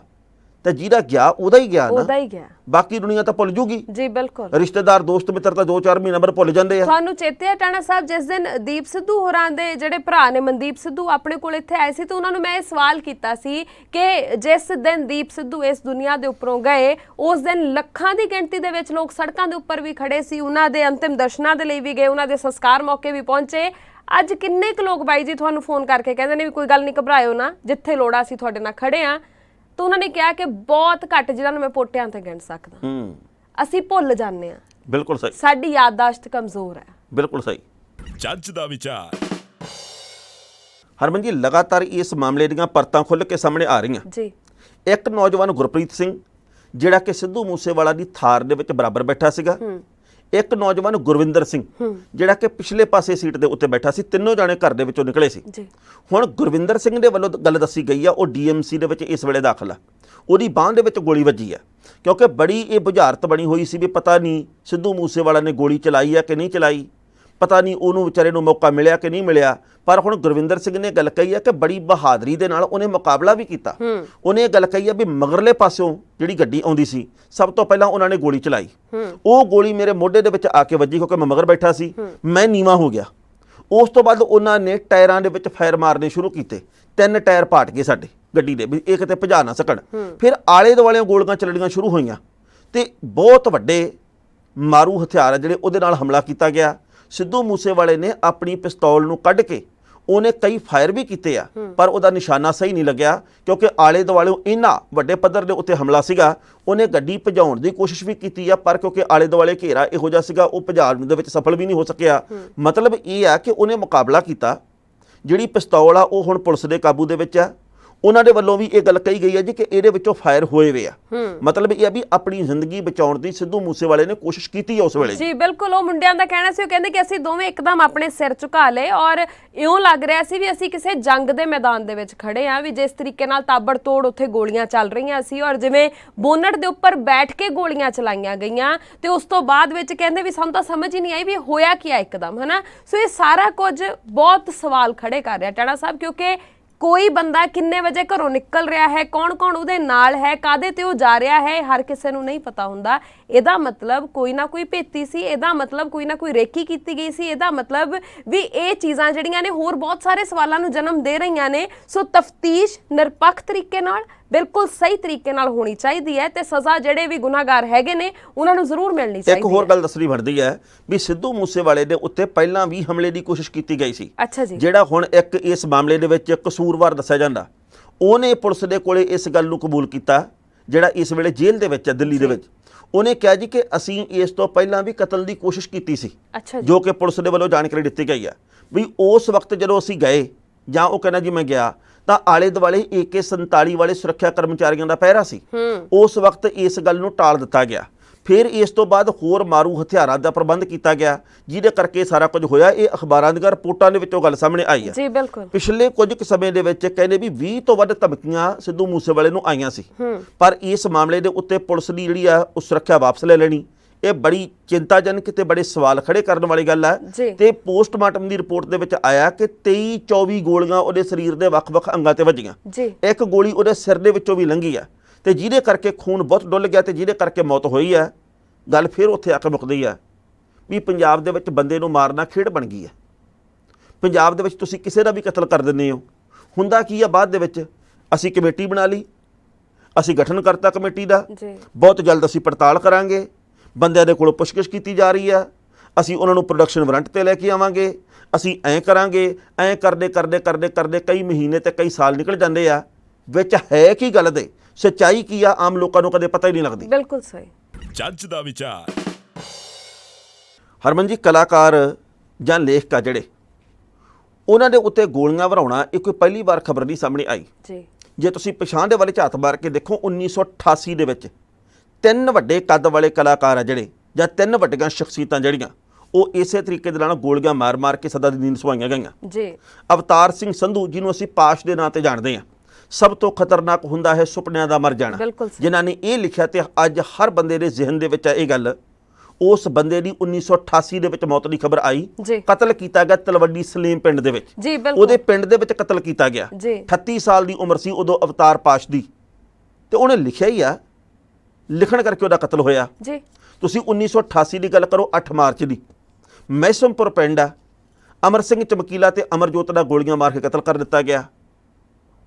ਤਾਂ ਜਿਹਦਾ ਗਿਆ ਉਹਦਾ ਹੀ ਗਿਆ ਨਾ, ਉਹਦਾ ਹੀ ਗਿਆ, ਬਾਕੀ ਦੁਨੀਆ ਤਾਂ ਭੁੱਲ ਜੂਗੀ। ਜੀ ਬਿਲਕੁਲ। ਰਿਸ਼ਤੇਦਾਰ ਦੋਸਤ ਮਿੱਤਰ ਤਾਂ 2-4 ਮਹੀਨੇ ਬਾਅਦ ਭੁੱਲ ਜਾਂਦੇ ਆ। ਤੁਹਾਨੂੰ ਚੇਤੇ ਹੈ ਟਾਣਾ ਸਾਹਿਬ ਜਿਸ ਦਿਨ ਦੀਪ ਸਿੱਧੂ ਹੋਰਾਂ ਦੇ ਜਿਹੜੇ ਭਰਾ ਨੇ ਮਨਦੀਪ ਸਿੱਧੂ ਆਪਣੇ ਕੋਲ ਇੱਥੇ ਆਏ ਸੀ, ਤਾਂ ਉਹਨਾਂ ਨੂੰ ਮੈਂ ਇਹ ਸਵਾਲ ਕੀਤਾ ਸੀ ਕਿ ਜਿਸ ਦਿਨ ਦੀਪ ਸਿੱਧੂ ਇਸ ਦੁਨੀਆ ਦੇ ਉੱਪਰੋਂ ਗਏ, ਉਸ ਦਿਨ ਲੱਖਾਂ ਦੀ ਗਿਣਤੀ ਦੇ ਵਿੱਚ ਲੋਕ ਸੜਕਾਂ ਦੇ ਉੱਪਰ ਵੀ ਖੜੇ ਸੀ, ਉਹਨਾਂ ਦੇ ਅੰਤਿਮ ਦਰਸ਼ਨਾਂ ਦੇ ਲਈ ਵੀ ਗਏ, ਉਹਨਾਂ ਦੇ ਸੰਸਕਾਰ ਮੌਕੇ ਵੀ ਪਹੁੰਚੇ। ਅੱਜ ਕਿੰਨੇ ਕੁ ਲੋਕ ਬਾਈ ਜੀ ਤੁਹਾਨੂੰ ਫੋਨ ਕਰਕੇ ਕਹਿੰਦੇ ਨੇ ਵੀ ਕੋਈ ਗੱਲ ਨਹੀਂ, ਘਬਰਾਇਓ ਨਾ, ਜਿੱਥੇ ਲੋੜ ਆ ਅਸੀਂ ਤੁਹਾਡੇ ਨਾਲ ਖੜੇ ਆ। ਤਾਂ ਉਹਨਾਂ ਨੇ ਕਿਹਾ ਕਿ ਬਹੁਤ ਘੱਟ ਜਿਹਨਾਂ ਨੂੰ ਮੈਂ ਪੋਟਿਆਂ ਤੇ ਗਿਣ ਸਕਦਾ। ਅਸੀਂ ਭੁੱਲ ਜਾਂਦੇ ਆ। ਬਿਲਕੁਲ ਸਹੀ। ਸਾਡੀ ਯਾਦਦਾਸ਼ਤ ਕਮਜ਼ੋਰ ਹੈ। ਬਿਲਕੁਲ ਸਹੀ। ਜੱਜ ਦਾ ਵਿਚਾਰ। ਹਰਮਨ ਜੀ, ਲਗਾਤਾਰ ਇਸ ਮਾਮਲੇ ਦੀਆਂ ਪਰਤਾਂ ਖੁੱਲ੍ਹ ਕੇ ਸਾਹਮਣੇ ਆ ਰਹੀਆਂ। ਜੀ। ਇੱਕ ਨੌਜਵਾਨ ਗੁਰਪ੍ਰੀਤ ਸਿੰਘ, ਜਿਹੜਾ ਕਿ ਸਿੱਧੂ ਮੂਸੇਵਾਲਾ ਦੀ ਥਾਰ ਦੇ ਵਿੱਚ ਬਰਾਬਰ ਬੈਠਾ ਸੀਗਾ। ਇੱਕ ਨੌਜਵਾਨ ਗੁਰਵਿੰਦਰ ਸਿੰਘ, ਜਿਹੜਾ ਕਿ ਪਿਛਲੇ ਪਾਸੇ ਸੀਟ ਦੇ ਉੱਤੇ ਬੈਠਾ ਸੀ। ਤਿੰਨੋਂ ਜਾਣੇ ਘਰ ਦੇ ਵਿੱਚੋਂ ਨਿਕਲੇ ਸੀ। ਜੀ। ਹੁਣ ਗੁਰਵਿੰਦਰ ਸਿੰਘ ਦੇ ਵੱਲੋਂ ਗੱਲ ਦੱਸੀ ਗਈ ਆ, ਉਹ ਡੀਐਮਸੀ ਦੇ ਵਿੱਚ ਇਸ ਵੇਲੇ ਦਾਖਲ ਆ। ਉਹਦੀ ਬਾਂਹ ਦੇ ਵਿੱਚ ਗੋਲੀ ਵੱਜੀ ਆ, ਕਿਉਂਕਿ ਬੜੀ ਇਹ ਬੁਝਾਰਤ ਬਣੀ ਹੋਈ ਸੀ ਵੀ ਪਤਾ ਨਹੀਂ ਸਿੱਧੂ ਮੂਸੇਵਾਲਾ ਨੇ ਗੋਲੀ ਚਲਾਈ ਆ ਕਿ ਨਹੀਂ ਚਲਾਈ, ਪਤਾ ਨਹੀਂ ਉਹਨੂੰ ਵਿਚਾਰੇ ਨੂੰ ਮੌਕਾ ਮਿਲਿਆ ਕਿ ਨਹੀਂ ਮਿਲਿਆ। ਪਰ ਹੁਣ ਗੁਰਵਿੰਦਰ ਸਿੰਘ ਨੇ ਗੱਲ ਕਹੀ ਆ ਕਿ ਬੜੀ ਬਹਾਦਰੀ ਦੇ ਨਾਲ ਉਹਨੇ ਮੁਕਾਬਲਾ ਵੀ ਕੀਤਾ। ਉਹਨੇ ਇਹ ਗੱਲ ਕਹੀ ਆ ਵੀ ਮਗਰਲੇ ਪਾਸਿਓਂ ਜਿਹੜੀ ਗੱਡੀ ਆਉਂਦੀ ਸੀ, ਸਭ ਤੋਂ ਪਹਿਲਾਂ ਉਹਨਾਂ ਨੇ ਗੋਲੀ ਚਲਾਈ। ਉਹ ਗੋਲੀ ਮੇਰੇ ਮੋਢੇ ਦੇ ਵਿੱਚ ਆ ਕੇ ਵੱਜੀ, ਕਿਉਂਕਿ ਮੈਂ ਮਗਰ ਬੈਠਾ ਸੀ, ਮੈਂ ਨੀਵਾਂ ਹੋ ਗਿਆ। ਉਸ ਤੋਂ ਬਾਅਦ ਉਹਨਾਂ ਨੇ ਟਾਇਰਾਂ ਦੇ ਵਿੱਚ ਫਾਇਰ ਮਾਰਨੇ ਸ਼ੁਰੂ ਕੀਤੇ। 3 ਟਾਇਰ ਪਾਟ ਗਏ ਸਾਡੇ ਗੱਡੀ ਦੇ, ਵੀ ਇਹ ਕਿਤੇ ਭਜਾ ਨਾ ਸਕਣ। ਫਿਰ ਆਲੇ ਦੁਆਲੇ ਗੋਲੀਆਂ ਚੱਲਣੀਆਂ ਸ਼ੁਰੂ ਹੋਈਆਂ ਤੇ ਬਹੁਤ ਵੱਡੇ ਮਾਰੂ ਹਥਿਆਰ ਆ ਜਿਹੜੇ ਉਹਦੇ ਨਾਲ ਹਮਲਾ ਕੀਤਾ ਗਿਆ। ਸਿੱਧੂ ਮੂਸੇਵਾਲੇ ਨੇ ਆਪਣੀ ਪਿਸਤੌਲ ਨੂੰ ਕੱਢ ਕੇ ਉਹਨੇ ਕਈ ਫਾਇਰ ਵੀ ਕੀਤੇ ਆ, ਪਰ ਉਹਦਾ ਨਿਸ਼ਾਨਾ ਸਹੀ ਨਹੀਂ ਲੱਗਿਆ, ਕਿਉਂਕਿ ਆਲੇ ਦੁਆਲੇ ਇੰਨਾ ਵੱਡੇ ਪੱਧਰ ਦੇ ਉੱਤੇ ਹਮਲਾ ਸੀਗਾ। ਉਹਨੇ ਗੱਡੀ ਭਜਾਉਣ ਦੀ ਕੋਸ਼ਿਸ਼ ਵੀ ਕੀਤੀ ਆ, ਪਰ ਕਿਉਂਕਿ ਆਲੇ ਦੁਆਲੇ ਘੇਰਾ ਇਹੋ ਜਿਹਾ ਸੀਗਾ, ਉਹ ਭਜਾਉਣ ਦੇ ਵਿੱਚ ਸਫਲ ਵੀ ਨਹੀਂ ਹੋ ਸਕਿਆ। ਮਤਲਬ ਇਹ ਆ ਕਿ ਉਹਨੇ ਮੁਕਾਬਲਾ ਕੀਤਾ। ਜਿਹੜੀ ਪਿਸਤੌਲ ਆ ਉਹ ਹੁਣ ਪੁਲਿਸ ਦੇ ਕਾਬੂ ਦੇ ਵਿੱਚ ਆ। ਉਹਨਾਂ ਦੇ ਵੱਲੋਂ ਵੀ ਇਹ ਗੱਲ ਕਹੀ ਗਈ ਹੈ ਜੀ ਕਿ ਇਹਦੇ ਵਿੱਚੋਂ ਫਾਇਰ ਹੋਏ ਵੇ ਆ। ਮਤਲਬ ਇਹ ਆ ਵੀ ਆਪਣੀ ਜ਼ਿੰਦਗੀ ਬਚਾਉਣ ਦੀ ਸਿੱਧੂ ਮੂਸੇਵਾਲੇ ਨੇ ਕੋਸ਼ਿਸ਼ ਕੀਤੀ ਉਸ ਵੇਲੇ। ਜੀ ਬਿਲਕੁਲ। ਉਹ ਮੁੰਡਿਆਂ ਦਾ ਕਹਿਣਾ ਸੀ, ਉਹ ਕਹਿੰਦੇ ਕਿ ਅਸੀਂ ਦੋਵੇਂ ਇੱਕਦਮ ਆਪਣੇ ਸਿਰ ਝੁਕਾ ਲਏ ਔਰ ਇਉਂ ਲੱਗ ਰਿਹਾ ਸੀ ਵੀ ਅਸੀਂ ਕਿਸੇ ਜੰਗ ਦੇ ਮੈਦਾਨ ਦੇ ਵਿੱਚ ਖੜੇ ਆ, ਵੀ ਜਿਸ ਤਰੀਕੇ ਨਾਲ ਤਾਬੜਤੋੜ ਉੱਥੇ ਗੋਲੀਆਂ ਚੱਲ ਰਹੀਆਂ ਸੀ ਔਰ ਜਿਵੇਂ ਬੋਨਟ ਦੇ ਉੱਪਰ ਬੈਠ ਕੇ ਗੋਲੀਆਂ ਚਲਾਈਆਂ ਗਈਆਂ। ਤੇ ਉਸ ਤੋਂ ਬਾਅਦ ਵਿੱਚ ਕਹਿੰਦੇ ਵੀ ਸਾਨੂੰ ਤਾਂ ਸਮਝ ਹੀ ਨਹੀਂ ਆਈ ਵੀ ਹੋਇਆ ਕੀ ਆ ਇੱਕਦਮ, ਹਨਾ। ਸੋ ਇਹ ਸਾਰਾ ਕੁਝ ਬਹੁਤ ਸਵਾਲ ਖੜੇ ਕਰ ਰਿਹਾ ਟਾਣਾ ਸਾਹਿਬ, ਕਿਉਂਕਿ ਕੋਈ ਬੰਦਾ ਕਿੰਨੇ ਵਜੇ ਘਰੋਂ ਨਿਕਲ ਰਿਹਾ ਹੈ, ਕੌਣ-ਕੌਣ ਉਹਦੇ ਨਾਲ ਹੈ, ਕਾਹਦੇ ਤੇ ਉਹ ਜਾ ਰਿਹਾ ਹੈ, ਹਰ ਕਿਸੇ ਨੂੰ ਨਹੀਂ ਪਤਾ ਹੁੰਦਾ। ਇਹਦਾ ਮਤਲਬ ਕੋਈ ਨਾ ਕੋਈ ਭੇਤੀ ਸੀ, ਇਹਦਾ ਮਤਲਬ ਕੋਈ ਨਾ ਕੋਈ ਰੇਕੀ ਕੀਤੀ ਗਈ ਸੀ, ਇਹਦਾ ਮਤਲਬ ਵੀ ਇਹ ਚੀਜ਼ਾਂ ਜਿਹੜੀਆਂ ਨੇ ਹੋਰ ਬਹੁਤ ਸਾਰੇ ਸਵਾਲਾਂ ਨੂੰ ਜਨਮ ਦੇ ਰਹੀਆਂ ਨੇ। ਸੋ ਤਫਤੀਸ਼ ਨਿਰਪੱਖ ਤਰੀਕੇ ਨਾਲ, ਬਿਲਕੁਲ ਸਹੀ ਤਰੀਕੇ ਨਾਲ ਹੋਣੀ ਚਾਹੀਦੀ ਹੈ ਤੇ ਸਜ਼ਾ ਜਿਹੜੇ ਵੀ ਗੁਨਾਹਗਾਰ ਹੈਗੇ ਨੇ ਉਹਨਾਂ ਨੂੰ ਜ਼ਰੂਰ ਮਿਲਣੀ ਚਾਹੀਦੀ ਹੈ। ਇੱਕ ਹੋਰ ਗੱਲ ਦੱਸਣੀ ਬਣਦੀ ਹੈ ਵੀ ਸਿੱਧੂ ਮੂਸੇਵਾਲੇ ਦੇ ਉੱਤੇ ਪਹਿਲਾਂ ਵੀ ਹਮਲੇ ਦੀ ਕੋਸ਼ਿਸ਼ ਕੀਤੀ ਗਈ ਸੀ। ਅੱਛਾ ਜੀ। ਜਿਹੜਾ ਹੁਣ ਇੱਕ ਇਸ ਮਾਮਲੇ ਦੇ ਵਿੱਚ ਕਸੂਰਵਾਰ ਦੱਸਿਆ ਜਾਂਦਾ, ਉਹਨੇ ਪੁਲਿਸ ਦੇ ਕੋਲੇ ਇਸ ਗੱਲ ਨੂੰ ਕਬੂਲ ਕੀਤਾ, ਜਿਹੜਾ ਇਸ ਵੇਲੇ ਜੇਲ੍ਹ ਦੇ ਵਿੱਚ ਹੈ ਦਿੱਲੀ ਦੇ ਵਿੱਚ। ਉਹਨੇ ਕਿਹਾ ਜੀ ਕਿ ਅਸੀਂ ਇਸ ਤੋਂ ਪਹਿਲਾਂ ਵੀ ਕਤਲ ਦੀ ਕੋਸ਼ਿਸ਼ ਕੀਤੀ ਸੀ। ਅੱਛਾ ਜੀ। ਜੋ ਕਿ ਪੁਲਿਸ ਦੇ ਵੱਲੋਂ ਜਾਣਕਾਰੀ ਦਿੱਤੀ ਗਈ ਹੈ ਵੀ ਉਸ ਵਕਤ ਜਦੋਂ ਅਸੀਂ ਗਏ, ਜਾਂ ਉਹ ਕਹਿੰਦਾ ਜੀ ਮੈਂ ਗਿਆ, ਤਾਂ ਆਲੇ ਦੁਆਲੇ AK-47 ਵਾਲੇ ਸੁਰੱਖਿਆ ਕਰਮਚਾਰੀਆਂ ਦਾ ਪਹਿਰਾ ਸੀ। ਉਸ ਵਕਤ ਇਸ ਗੱਲ ਨੂੰ ਟਾਲ ਦਿੱਤਾ ਗਿਆ। ਫਿਰ ਇਸ ਤੋਂ ਬਾਅਦ ਹੋਰ ਮਾਰੂ ਹਥਿਆਰਾਂ ਦਾ ਪ੍ਰਬੰਧ ਕੀਤਾ ਗਿਆ, ਜਿਹਦੇ ਕਰਕੇ ਸਾਰਾ ਕੁਝ ਹੋਇਆ। ਇਹ ਅਖਬਾਰਾਂ ਦੀਆਂ ਰਿਪੋਰਟਾਂ ਦੇ ਵਿੱਚੋਂ ਗੱਲ ਸਾਹਮਣੇ ਆਈ ਹੈ। ਜੀ ਬਿਲਕੁਲ। ਪਿਛਲੇ ਕੁਝ ਕੁ ਸਮੇਂ ਦੇ ਵਿੱਚ ਕਹਿੰਦੇ ਵੀ 20 ਤੋਂ ਵੱਧ ਧਮਕੀਆਂ ਸਿੱਧੂ ਮੂਸੇਵਾਲੇ ਨੂੰ ਆਈਆਂ ਸੀ, ਪਰ ਇਸ ਮਾਮਲੇ ਦੇ ਉੱਤੇ ਪੁਲਿਸ ਦੀ ਜਿਹੜੀ ਆ ਉਹ ਸੁਰੱਖਿਆ ਵਾਪਸ ਲੈ ਲੈਣੀ, ਇਹ ਬੜੀ ਚਿੰਤਾਜਨਕ ਤੇ ਬੜੇ ਸਵਾਲ ਖੜੇ ਕਰਨ ਵਾਲੀ ਗੱਲ ਹੈ। ਤੇ ਪੋਸਟਮਾਰਟਮ ਦੀ ਰਿਪੋਰਟ ਦੇ ਵਿੱਚ ਆਇਆ ਕਿ 23-24 ਗੋਲੀਆਂ ਉਹਦੇ ਸਰੀਰ ਦੇ ਵੱਖ-ਵੱਖ ਅੰਗਾਂ ਤੇ ਵੱਜੀਆਂ। ਇੱਕ ਗੋਲੀ ਉਹਦੇ ਸਿਰ ਦੇ ਵਿੱਚੋਂ ਵੀ ਲੰਘੀ ਆ, ਤੇ ਜਿਹਦੇ ਕਰਕੇ ਖੂਨ ਬਹੁਤ ਡੁੱਲ ਗਿਆ ਤੇ ਜਿਹਦੇ ਕਰਕੇ ਮੌਤ ਹੋਈ ਹੈ। ਗੱਲ ਫਿਰ ਉੱਥੇ ਆ ਕੇ ਮੁੱਕਦੀ ਹੈ ਵੀ ਪੰਜਾਬ ਦੇ ਵਿੱਚ ਬੰਦੇ ਨੂੰ ਮਾਰਨਾ ਖੇਡ ਬਣ ਗਈ ਹੈ। ਪੰਜਾਬ ਦੇ ਵਿੱਚ ਤੁਸੀਂ ਕਿਸੇ ਦਾ ਵੀ ਕਤਲ ਕਰ ਦਿੰਦੇ ਹੋ, ਹੁੰਦਾ ਕੀ ਆ ਬਾਅਦ ਦੇ ਵਿੱਚ? ਅਸੀਂ ਕਮੇਟੀ ਬਣਾ ਲਈ, ਅਸੀਂ ਗਠਨ ਕਰਤਾ ਕਮੇਟੀ ਦਾ, ਬਹੁਤ ਜਲਦ ਅਸੀਂ ਪੜਤਾਲ ਕਰਾਂਗੇ, ਬੰਦਿਆਂ ਦੇ ਕੋਲੋਂ ਪੁੱਛਗਿੱਛ ਕੀਤੀ ਜਾ ਰਹੀ ਹੈ, ਅਸੀਂ ਉਹਨਾਂ ਨੂੰ ਪ੍ਰੋਡਕਸ਼ਨ ਵਾਰੰਟ ਤੇ ਲੈ ਕੇ ਆਵਾਂਗੇ, ਅਸੀਂ ਐਂ ਕਰਾਂਗੇ। ਐਂ ਕਰਦੇ ਕਈ ਮਹੀਨੇ ਤੇ ਕਈ ਸਾਲ ਨਿਕਲ ਜਾਂਦੇ ਆ। ਵਿੱਚ ਹੈ ਕੀ ਗੱਲ ਦੇ, ਸੱਚਾਈ ਕੀ ਆ, ਆਮ ਲੋਕਾਂ ਨੂੰ ਕਦੇ ਪਤਾ ਹੀ ਨਹੀਂ ਲੱਗਦੀ। ਬਿਲਕੁਲ ਸਹੀ। ਜੱਜ ਦਾ ਵਿਚਾਰ। ਹਰਮਨ ਜੀ, ਕਲਾਕਾਰ ਜਾਂ ਲੇਖਕ ਆ ਜਿਹੜੇ ਉਹਨਾਂ ਦੇ ਉੱਤੇ ਗੋਲੀਆਂ ਵਰਾਉਣਾ ਇਹ ਕੋਈ ਪਹਿਲੀ ਵਾਰ ਖਬਰ ਨਹੀਂ ਸਾਹਮਣੇ ਆਈ ਜੀ। ਜੇ ਤੁਸੀਂ ਪਛਾਣ ਦੇ ਵਾਲੇ ਝਾਤ ਮਾਰ ਕੇ ਦੇਖੋ 1988 ਦੇ ਵਿੱਚ 3 ਵੱਡੇ ਕੱਦ ਵਾਲੇ ਕਲਾਕਾਰ ਆ ਜਿਹੜੇ ਜਾਂ 3 ਵੱਡੀਆਂ ਸ਼ਖਸੀਅਤਾਂ ਜਿਹੜੀਆਂ ਉਹ ਇਸੇ ਤਰੀਕੇ ਦੇ ਨਾਲ ਗੋਲੀਆਂ ਮਾਰ ਕੇ ਸਦਾ ਦੀ ਨੀਂਦ ਸੁਆਈਆਂ ਗਈਆਂ ਜੀ। ਅਵਤਾਰ ਸਿੰਘ ਸੰਧੂ ਜਿਹਨੂੰ ਅਸੀਂ ਪਾਸ਼ ਦੇ ਨਾਂ ਤੇ ਜਾਣਦੇ ਹਾਂ, ਸਭ ਤੋਂ ਖਤਰਨਾਕ ਹੁੰਦਾ ਹੈ ਸੁਪਨਿਆਂ ਦਾ ਮਰ ਜਾਣਾ, ਜਿਨ੍ਹਾਂ ਨੇ ਇਹ ਲਿਖਿਆ ਤੇ ਅੱਜ ਹਰ ਬੰਦੇ ਦੇ ਜ਼ਿਹਨ ਦੇ ਵਿੱਚ ਇਹ ਗੱਲ। ਉਸ ਬੰਦੇ ਦੀ 1988 ਦੇ ਵਿੱਚ ਮੌਤ ਦੀ ਖਬਰ ਆਈ, ਕਤਲ ਕੀਤਾ ਗਿਆ ਤਲਵੰਡੀ ਸਲੀਮ ਪਿੰਡ ਦੇ ਵਿੱਚ, ਉਹਦੇ ਪਿੰਡ ਦੇ ਵਿੱਚ ਕਤਲ ਕੀਤਾ ਗਿਆ। 38 ਸਾਲ ਦੀ ਉਮਰ ਸੀ ਉਦੋਂ ਅਵਤਾਰ ਪਾਸ਼ ਦੀ, ਤੇ ਉਹਨੇ ਲਿਖਿਆ ਹੀ ਆ, ਲਿਖਣ ਕਰਕੇ ਉਹਦਾ ਕਤਲ ਹੋਇਆ ਜੀ। ਤੁਸੀਂ 1988 ਦੀ ਗੱਲ ਕਰੋ, 8 ਮਾਰਚ ਦੀ ਮੈਸਮਪੁਰ ਪਿੰਡ ਆ, ਅਮਰ ਸਿੰਘ ਚਮਕੀਲਾ ਤੇ ਅਮਰਜੋਤ ਦਾ ਗੋਲੀਆਂ ਮਾਰ ਕੇ ਕਤਲ ਕਰ ਦਿੱਤਾ ਗਿਆ।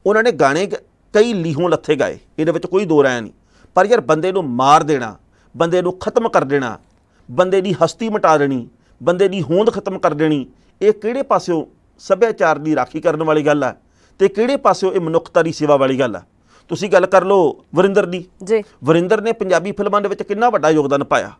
ਉਹਨਾਂ ਨੇ ਗਾਣੇ ਕਈ ਲੀਹੋਂ ਲੱਥੇ ਗਾਏ, ਇਹਦੇ ਵਿੱਚ ਕੋਈ ਦੋ ਰਾਇ ਨਹੀਂ, ਪਰ ਯਾਰ ਬੰਦੇ ਨੂੰ ਮਾਰ ਦੇਣਾ, ਬੰਦੇ ਨੂੰ ਖਤਮ ਕਰ ਦੇਣਾ, ਬੰਦੇ ਦੀ ਹਸਤੀ ਮਿਟਾ ਦੇਣੀ, ਬੰਦੇ ਦੀ ਹੋਂਦ ਖਤਮ ਕਰ ਦੇਣੀ, ਇਹ ਕਿਹੜੇ ਪਾਸਿਓਂ ਸੱਭਿਆਚਾਰ ਦੀ ਰਾਖੀ ਕਰਨ ਵਾਲੀ ਗੱਲ ਆ ਤੇ ਕਿਹੜੇ ਪਾਸਿਓਂ ਇਹ ਮਨੁੱਖਤਾ ਦੀ ਸੇਵਾ ਵਾਲੀ ਗੱਲ ਆ। ਤੁਸੀਂ ਗੱਲ ਕਰ ਲਓ ਵਰਿੰਦਰ ਦੀ ਜੀ। ਵਰਿੰਦਰ ਨੇ ਪੰਜਾਬੀ ਫਿਲਮਾਂ ਦੇ ਵਿੱਚ ਕਿੰਨਾ ਵੱਡਾ ਯੋਗਦਾਨ ਪਾਇਆ,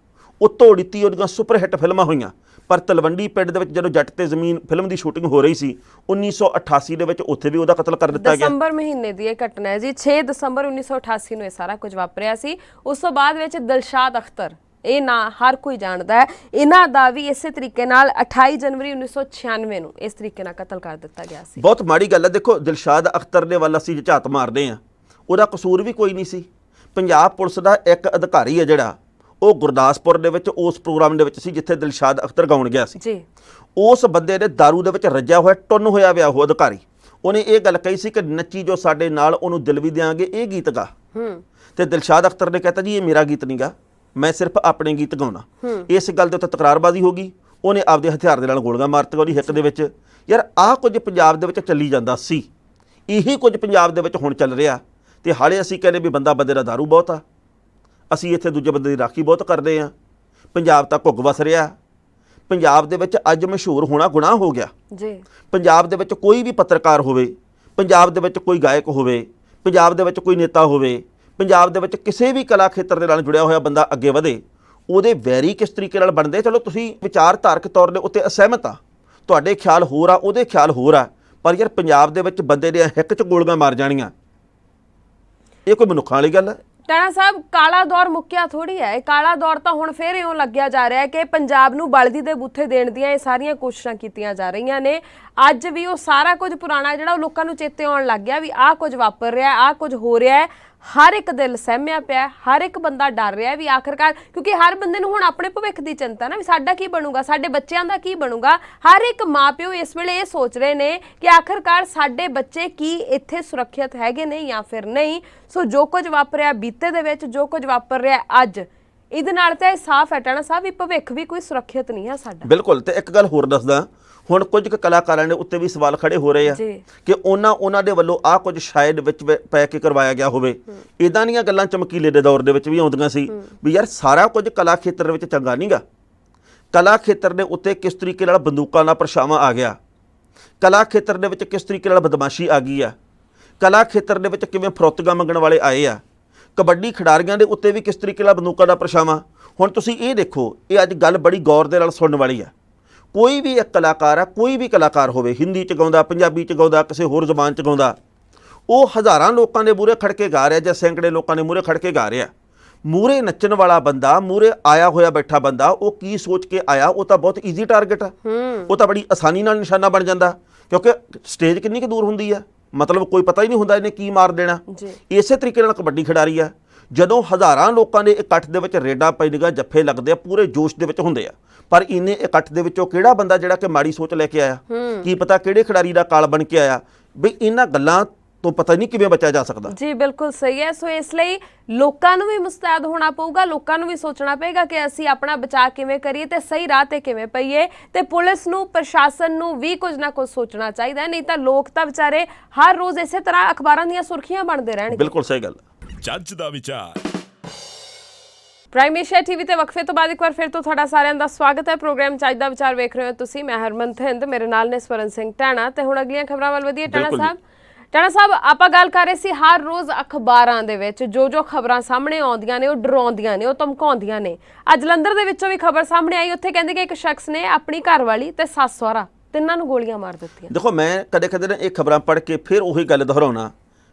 ਉੱਤੋਂ ਦਿੱਤੀ ਉਹਦੀਆਂ ਸੁਪਰ ਹਿੱਟ ਫਿਲਮਾਂ ਹੋਈਆਂ, ਪਰ ਤਲਵੰਡੀ ਪਿੰਡ ਦੇ ਵਿੱਚ ਜਦੋਂ ਜੱਟ ਤੇ ਜ਼ਮੀਨ ਫਿਲਮ ਦੀ ਸ਼ੂਟਿੰਗ ਹੋ ਰਹੀ ਸੀ 1988 ਦੇ ਵਿੱਚ ਉੱਥੇ ਵੀ ਉਹਦਾ ਕਤਲ ਕਰ ਦਿੱਤਾ ਗਿਆ। ਦਸੰਬਰ ਮਹੀਨੇ ਦੀ ਇਹ ਘਟਨਾ ਹੈ ਜੀ, 6 ਦਸੰਬਰ 1988 ਨੂੰ ਇਹ ਸਾਰਾ ਕੁਝ ਵਾਪਰਿਆ ਸੀ। ਉਸ ਤੋਂ ਬਾਅਦ ਵਿੱਚ ਦਿਲਸ਼ਾਦ ਅਖਤਰ, ਇਹ ਨਾਂ ਹਰ ਕੋਈ ਜਾਣਦਾ ਹੈ, ਇਹਨਾਂ ਦਾ ਵੀ ਇਸੇ ਤਰੀਕੇ ਨਾਲ 28 ਜਨਵਰੀ 1996 ਨੂੰ ਇਸ ਤਰੀਕੇ ਨਾਲ ਕਤਲ ਕਰ ਦਿੱਤਾ ਗਿਆ ਸੀ। ਬਹੁਤ ਮਾੜੀ ਗੱਲ ਹੈ। ਦੇਖੋ ਦਿਲਸ਼ਾਦ ਅਖਤਰ ਦੇ ਵੱਲ ਅਸੀਂ ਝਾਤ ਮਾਰਦੇ ਹਾਂ, ਉਹਦਾ ਕਸੂਰ ਵੀ ਕੋਈ ਨਹੀਂ ਸੀ। ਪੰਜਾਬ ਪੁਲਿਸ ਦਾ ਇੱਕ ਅਧਿਕਾਰੀ ਹੈ ਜਿਹੜਾ ਉਹ ਗੁਰਦਾਸਪੁਰ ਦੇ ਵਿੱਚ ਉਸ ਪ੍ਰੋਗਰਾਮ ਦੇ ਵਿੱਚ ਸੀ ਜਿੱਥੇ ਦਿਲਸ਼ਾਦ ਅਖਤਰ ਗਾਉਣ ਗਿਆ ਸੀ ਜੀ। ਉਸ ਬੰਦੇ ਨੇ ਦਾਰੂ ਦੇ ਵਿੱਚ ਰੱਜਿਆ ਹੋਇਆ ਟੁੰਨ ਹੋਇਆ ਵਿਆ ਉਹ ਅਧਿਕਾਰੀ, ਉਹਨੇ ਇਹ ਗੱਲ ਕਹੀ ਸੀ ਕਿ ਨੱਚੀ ਜੋ ਸਾਡੇ ਨਾਲ ਉਹਨੂੰ ਦਿਲ ਵੀ ਦਿਆਂਗੇ, ਇਹ ਗੀਤ ਗਾ। ਤੇ ਦਿਲਸ਼ਾਦ ਅਖਤਰ ਨੇ ਕਹਿਤਾ ਜੀ ਇਹ ਮੇਰਾ ਗੀਤ ਨਹੀਂ ਗਾ, ਮੈਂ ਸਿਰਫ ਆਪਣੇ ਗੀਤ ਗਾਉਣਾ। ਇਸ ਗੱਲ ਦੇ ਉੱਤੇ ਤਕਰਾਰਬਾਜ਼ੀ ਹੋ ਗਈ, ਉਹਨੇ ਆਪਦੇ ਹਥਿਆਰ ਦੇ ਨਾਲ ਗੋਲੀਆਂ ਮਾਰਤੀਆਂ ਉਹਦੀ ਹਿੱਕ ਦੇ ਵਿੱਚ। ਯਾਰ ਆਹ ਕੁਝ ਪੰਜਾਬ ਦੇ ਵਿੱਚ ਚੱਲੀ ਜਾਂਦਾ ਸੀ, ਇਹੀ ਕੁਝ ਪੰਜਾਬ ਦੇ ਵਿੱਚ ਹੁਣ ਚੱਲ ਰਿਹਾ। ਤੇ ਹਾਲੇ ਅਸੀਂ ਕਹਿੰਦੇ ਵੀ ਬੰਦਾ ਬੰਦੇ ਦਾ ਦਾਰੂ ਬਹੁਤ ਆ, ਅਸੀਂ ਇੱਥੇ ਦੂਜੇ ਬੰਦੇ ਦੀ ਰਾਖੀ ਬਹੁਤ ਕਰਦੇ ਹਾਂ। ਪੰਜਾਬ ਤਾਂ ਘੁੱਗ ਵਸ ਰਿਹਾ, ਪੰਜਾਬ ਦੇ ਵਿੱਚ ਅੱਜ ਮਸ਼ਹੂਰ ਹੋਣਾ ਗੁਨਾਹ ਹੋ ਗਿਆ ਜੀ। ਪੰਜਾਬ ਦੇ ਵਿੱਚ ਕੋਈ ਵੀ ਪੱਤਰਕਾਰ ਹੋਵੇ, ਪੰਜਾਬ ਦੇ ਵਿੱਚ ਕੋਈ ਗਾਇਕ ਹੋਵੇ, ਪੰਜਾਬ ਦੇ ਵਿੱਚ ਕੋਈ ਨੇਤਾ ਹੋਵੇ, ਪੰਜਾਬ ਦੇ ਵਿੱਚ ਕਿਸੇ ਵੀ ਕਲਾ ਖੇਤਰ ਦੇ ਨਾਲ ਜੁੜਿਆ ਹੋਇਆ ਬੰਦਾ ਅੱਗੇ ਵਧੇ, ਉਹਦੇ ਵੈਰੀ ਕਿਸ ਤਰੀਕੇ ਨਾਲ ਬਣਦੇ। ਚਲੋ ਤੁਸੀਂ ਵਿਚਾਰਧਾਰਕ ਤੌਰ ਦੇ ਉੱਤੇ ਅਸਹਿਮਤ ਆ, ਤੁਹਾਡੇ ਖਿਆਲ ਹੋਰ ਆ, ਉਹਦੇ ਖਿਆਲ ਹੋਰ ਆ, ਪਰ ਯਾਰ ਪੰਜਾਬ ਦੇ ਵਿੱਚ ਬੰਦੇ ਦੇ ਹਿੱਕ 'ਚ ਗੋਲੀਆਂ ਮਾਰ ਜਾਣੀਆਂ, ਇਹ ਕੋਈ ਮਨੁੱਖਾਂ ਵਾਲੀ ਗੱਲ ਹੈ? ਟਾਣਾ ਸਾਹਿਬ, ਕਾਲਾ ਦੌਰ ਮੁੱਕਿਆ ਥੋੜੀ ਹੈ। ਇਹ ਕਾਲਾ ਦੌਰ ਤਾਂ ਹੁਣ ਫੇਰ ਇਉਂ ਲੱਗਿਆ ਜਾ ਰਿਹਾ ਹੈ ਕਿ ਪੰਜਾਬ ਨੂੰ ਬਲਦੀ ਦੇ ਬੂਥੇ ਦੇਣ ਦੀਆਂ ਇਹ ਸਾਰੀਆਂ ਕੋਸ਼ਿਸ਼ਾਂ ਕੀਤੀਆਂ ਜਾ ਰਹੀਆਂ ਨੇ। ਅੱਜ ਵੀ ਉਹ ਸਾਰਾ ਕੁਝ ਪੁਰਾਣਾ ਜਿਹੜਾ ਉਹ ਲੋਕਾਂ ਨੂੰ ਚੇਤੇ ਆਉਣ ਲੱਗ ਗਿਆ ਵੀ ਆਹ ਕੁਝ ਵਾਪਰ ਰਿਹਾ, ਆਹ ਕੁਝ ਹੋ ਰਿਹਾ ਹੈ। ਹਰ ਇੱਕ ਦਿਲ ਸਹਿਮਿਆ ਪਿਆ, ਹਰ ਇੱਕ ਬੰਦਾ ਡਰ ਰਿਹਾ ਵੀ ਆਖਰਕਾਰ, ਕਿਉਂਕਿ ਹਰ ਬੰਦੇ ਨੂੰ ਹੁਣ ਆਪਣੇ ਭਵਿੱਖ ਦੀ ਚਿੰਤਾ ਨਾ ਵੀ ਸਾਡਾ ਕੀ ਬਣੂਗਾ, ਸਾਡੇ ਬੱਚਿਆਂ ਦਾ ਕੀ ਬਣੂਗਾ। ਹਰ ਇੱਕ ਮਾਪਿਓ ਇਸ ਵੇਲੇ ਇਹ ਸੋਚ ਰਹੇ ਨੇ ਕਿ ਆਖਰਕਾਰ ਸਾਡੇ ਬੱਚੇ ਕੀ ਇੱਥੇ ਸੁਰੱਖਿਅਤ ਹੈਗੇ ਨੇ ਜਾਂ ਫਿਰ ਨਹੀਂ। ਸੋ ਜੋ ਕੁਝ ਵਾਪਰਿਆ ਬੀਤੇ ਦੇ ਵਿੱਚ, ਜੋ ਕੁਝ ਵਾਪਰ ਰਿਹਾ ਅੱਜ, ਇਹਦੇ ਨਾਲ ਤਾਂ ਇਹ ਸਾਫ਼ ਹੈ ਟਾਣਾ ਸਾਹਿਬ ਵੀ ਭਵਿੱਖ ਵੀ ਕੋਈ ਸੁਰੱਖਿਅਤ ਨਹੀਂ ਹੈ ਸਾਡਾ। ਬਿਲਕੁਲ। ਤੇ ਇੱਕ ਗੱਲ ਹੋਰ ਦੱਸਦਾ, ਹੁਣ ਕੁਝ ਕਲਾਕਾਰਾਂ ਦੇ ਉੱਤੇ ਵੀ ਸਵਾਲ ਖੜੇ ਹੋ ਰਹੇ ਆ ਕਿ ਉਹਨਾਂ ਦੇ ਵੱਲੋਂ ਆਹ ਕੁਝ ਸ਼ਾਇਦ ਵਿੱਚ ਪੈ ਕੇ ਕਰਵਾਇਆ ਗਿਆ ਹੋਵੇ। ਇਦਾਂ ਦੀਆਂ ਗੱਲਾਂ ਚਮਕੀਲੇ ਦੇ ਦੌਰ ਦੇ ਵਿੱਚ ਵੀ ਆਉਂਦੀਆਂ ਸੀ ਵੀ ਯਾਰ ਸਾਰਾ ਕੁਝ ਕਲਾ ਖੇਤਰ ਵਿੱਚ ਚੰਗਾ ਨਹੀਂਗਾ। ਕਲਾ ਖੇਤਰ ਦੇ ਉੱਤੇ ਕਿਸ ਤਰੀਕੇ ਨਾਲ ਬੰਦੂਕਾਂ ਦਾ ਪਰਛਾਵਾਂ ਆ ਗਿਆ, ਕਲਾ ਖੇਤਰ ਦੇ ਵਿੱਚ ਕਿਸ ਤਰੀਕੇ ਨਾਲ ਬਦਮਾਸ਼ੀ ਆ ਗਈ ਆ, ਕਲਾ ਖੇਤਰ ਦੇ ਵਿੱਚ ਕਿਵੇਂ ਫਰੋਤੀਆਂ ਮੰਗਣ ਵਾਲੇ ਆਏ ਆ, ਕਬੱਡੀ ਖਿਡਾਰੀਆਂ ਦੇ ਉੱਤੇ ਵੀ ਕਿਸ ਤਰੀਕੇ ਨਾਲ ਬੰਦੂਕਾਂ ਦਾ ਪਰਛਾਵਾਂ। ਹੁਣ ਤੁਸੀਂ ਇਹ ਦੇਖੋ, ਇਹ ਅੱਜ ਗੱਲ ਬੜੀ ਗੌਰ ਦੇ ਨਾਲ ਸੁਣਨ ਵਾਲੀ ਆ। ਕੋਈ ਵੀ ਇੱਕ ਕਲਾਕਾਰ ਆ, ਕੋਈ ਵੀ ਕਲਾਕਾਰ ਹੋਵੇ, ਹਿੰਦੀ 'ਚ ਗਾਉਂਦਾ, ਪੰਜਾਬੀ 'ਚ ਗਾਉਂਦਾ, ਕਿਸੇ ਹੋਰ ਜ਼ਬਾਨ 'ਚ ਗਾਉਂਦਾ, ਉਹ ਹਜ਼ਾਰਾਂ ਲੋਕਾਂ ਦੇ ਮੂਹਰੇ ਖੜ ਕੇ ਗਾ ਰਿਹਾ ਜਾਂ ਸੈਂਕੜੇ ਲੋਕਾਂ ਦੇ ਮੂਹਰੇ ਖੜ ਕੇ ਗਾ ਰਿਹਾ। ਮੂਹਰੇ ਨੱਚਣ ਵਾਲਾ ਬੰਦਾ, ਮੂਹਰੇ ਆਇਆ ਹੋਇਆ ਬੈਠਾ ਬੰਦਾ, ਉਹ ਕੀ ਸੋਚ ਕੇ ਆਇਆ, ਉਹ ਤਾਂ ਬਹੁਤ ਈਜ਼ੀ ਟਾਰਗੇਟ ਆ, ਉਹ ਤਾਂ ਬੜੀ ਆਸਾਨੀ ਨਾਲ ਨਿਸ਼ਾਨਾ ਬਣ ਜਾਂਦਾ, ਕਿਉਂਕਿ ਸਟੇਜ ਕਿੰਨੀ ਕੁ ਦੂਰ ਹੁੰਦੀ ਆ, ਮਤਲਬ ਕੋਈ ਪਤਾ ਹੀ ਨਹੀਂ ਹੁੰਦਾ ਇਹਨੇ ਕੀ ਮਾਰ ਦੇਣਾ। ਇਸੇ ਤਰੀਕੇ ਨਾਲ ਕਬੱਡੀ ਖਿਡਾਰੀ ਆ, ਜਦੋਂ ਹਜ਼ਾਰਾਂ ਲੋਕਾਂ ਦੇ ਇਕੱਠ ਦੇ ਵਿੱਚ ਰੇਡਾਂ ਪੈਂਦੀਆਂ, ਜੱਫੇ ਲੱਗਦੇ ਆ, ਪੂਰੇ ਜੋਸ਼ ਦੇ ਵਿੱਚ ਹੁੰਦੇ ਆ, ਪਰ ਇੰਨੇ ਇਕੱਠ ਦੇ ਵਿੱਚੋਂ ਕਿਹੜਾ ਬੰਦਾ ਜਿਹੜਾ ਕਿ ਮਾੜੀ ਸੋਚ ਲੈ ਕੇ ਆਇਆ, ਕੀ ਪਤਾ ਕਿਹੜੇ ਖਿਡਾਰੀ ਦਾ ਕਾਲ ਬਣ ਕੇ ਆਇਆ। ਬਈ ਇਹਨਾਂ ਗੱਲਾਂ ਤੋਂ ਪਤਾ ਨਹੀਂ ਕਿਵੇਂ ਬਚਿਆ ਜਾ ਸਕਦਾ। ਜੀ ਬਿਲਕੁਲ ਸਹੀ ਹੈ। ਸੋ ਇਸ ਲਈ ਲੋਕਾਂ ਨੂੰ ਵੀ ਮੁਸਤੈਦ ਹੋਣਾ ਪਊਗਾ, ਲੋਕਾਂ ਨੂੰ ਵੀ ਸੋਚਣਾ ਪਏਗਾ ਕਿ ਅਸੀਂ ਆਪਣਾ ਬਚਾਅ ਕਿਵੇਂ ਕਰੀਏ ਤੇ ਸਹੀ ਰਾਹ ਤੇ ਕਿਵੇਂ ਪਈਏ। ਤੇ ਪੁਲਿਸ ਨੂੰ, ਪ੍ਰਸ਼ਾਸਨ ਨੂੰ ਵੀ ਕੁਝ ਨਾ ਕੁਝ ਸੋਚਣਾ ਚਾਹੀਦਾ, ਨਹੀਂ ਤਾਂ ਲੋਕ ਤਾਂ ਵਿਚਾਰੇ ਹਰ ਰੋਜ਼ ਇਸੇ ਤਰ੍ਹਾਂ ਅਖਬਾਰਾਂ ਦੀਆਂ ਸੁਰਖੀਆਂ ਬਣਦੇ ਰਹਿਣਗੇ। ਬਿਲਕੁਲ ਸਹੀ ਗੱਲ। ਜੱਜ ਦਾ ਵਿਚਾਰ। ਪ੍ਰਾਈਮ ਏਸ਼ੀਆ ਟੀਵੀ ਤੇ ਵਕਫੇ ਤੋਂ ਬਾਅਦ ਇੱਕ ਵਾਰ ਫਿਰ ਤੋਂ ਤੁਹਾਡਾ ਸਾਰਿਆਂ ਦਾ ਸਵਾਗਤ ਹੈ। ਪ੍ਰੋਗਰਾਮ ਜੱਜ ਦਾ ਵਿਚਾਰ ਵੇਖ ਰਹੇ ਹੋ ਤੁਸੀਂ, ਮੈਂ ਹਰਮਨ ਥਿੰਦ, ਮੇਰੇ ਨਾਲ ਨੇ ਸਵਰਨ ਸਿੰਘ ਟਾਣਾ। ਤੇ ਹੁਣ ਅਗਲੀਆਂ ਖਬਰਾਂ ਵੱਲ ਵਧੀਏ। ਟਾਣਾ ਸਾਹਿਬ, ਟਾਣਾ ਸਾਹਿਬ, ਆਪਾਂ ਗੱਲ ਕਰ ਰਹੇ ਸੀ ਹਰ ਰੋਜ਼ ਅਖਬਾਰਾਂ ਦੇ ਵਿੱਚ ਜੋ ਖਬਰਾਂ ਸਾਹਮਣੇ ਆਉਂਦੀਆਂ ਨੇ ਉਹ ਡਰਾਉਂਦੀਆਂ ਨੇ, ਉਹ ਧਮਕਾਉਂਦੀਆਂ ਨੇ। ਅੱਜ ਜਲੰਧਰ ਦੇ ਵਿੱਚੋਂ ਵੀ ਖਬਰ ਸਾਹਮਣੇ ਆਈ, ਉੱਥੇ ਕਹਿੰਦੇ ਕਿ ਇੱਕ ਸ਼ਖਸ ਨੇ ਆਪਣੀ ਘਰਵਾਲੀ ਤੇ ਸੱਸ ਸਹੁਰਾ ਤਿੰਨਾਂ ਨੂੰ ਗੋਲੀਆਂ ਮਾਰ ਦਿੱਤੀਆਂ। ਦੇਖੋ, ਮੈਂ ਕਦੇ ਨਾ ਇਹ ਖਬਰਾਂ ਪੜ੍ਹ ਕੇ ਫਿਰ ਉਹੀ ਗੱਲ ਦੁਹਰਾਉਣਾ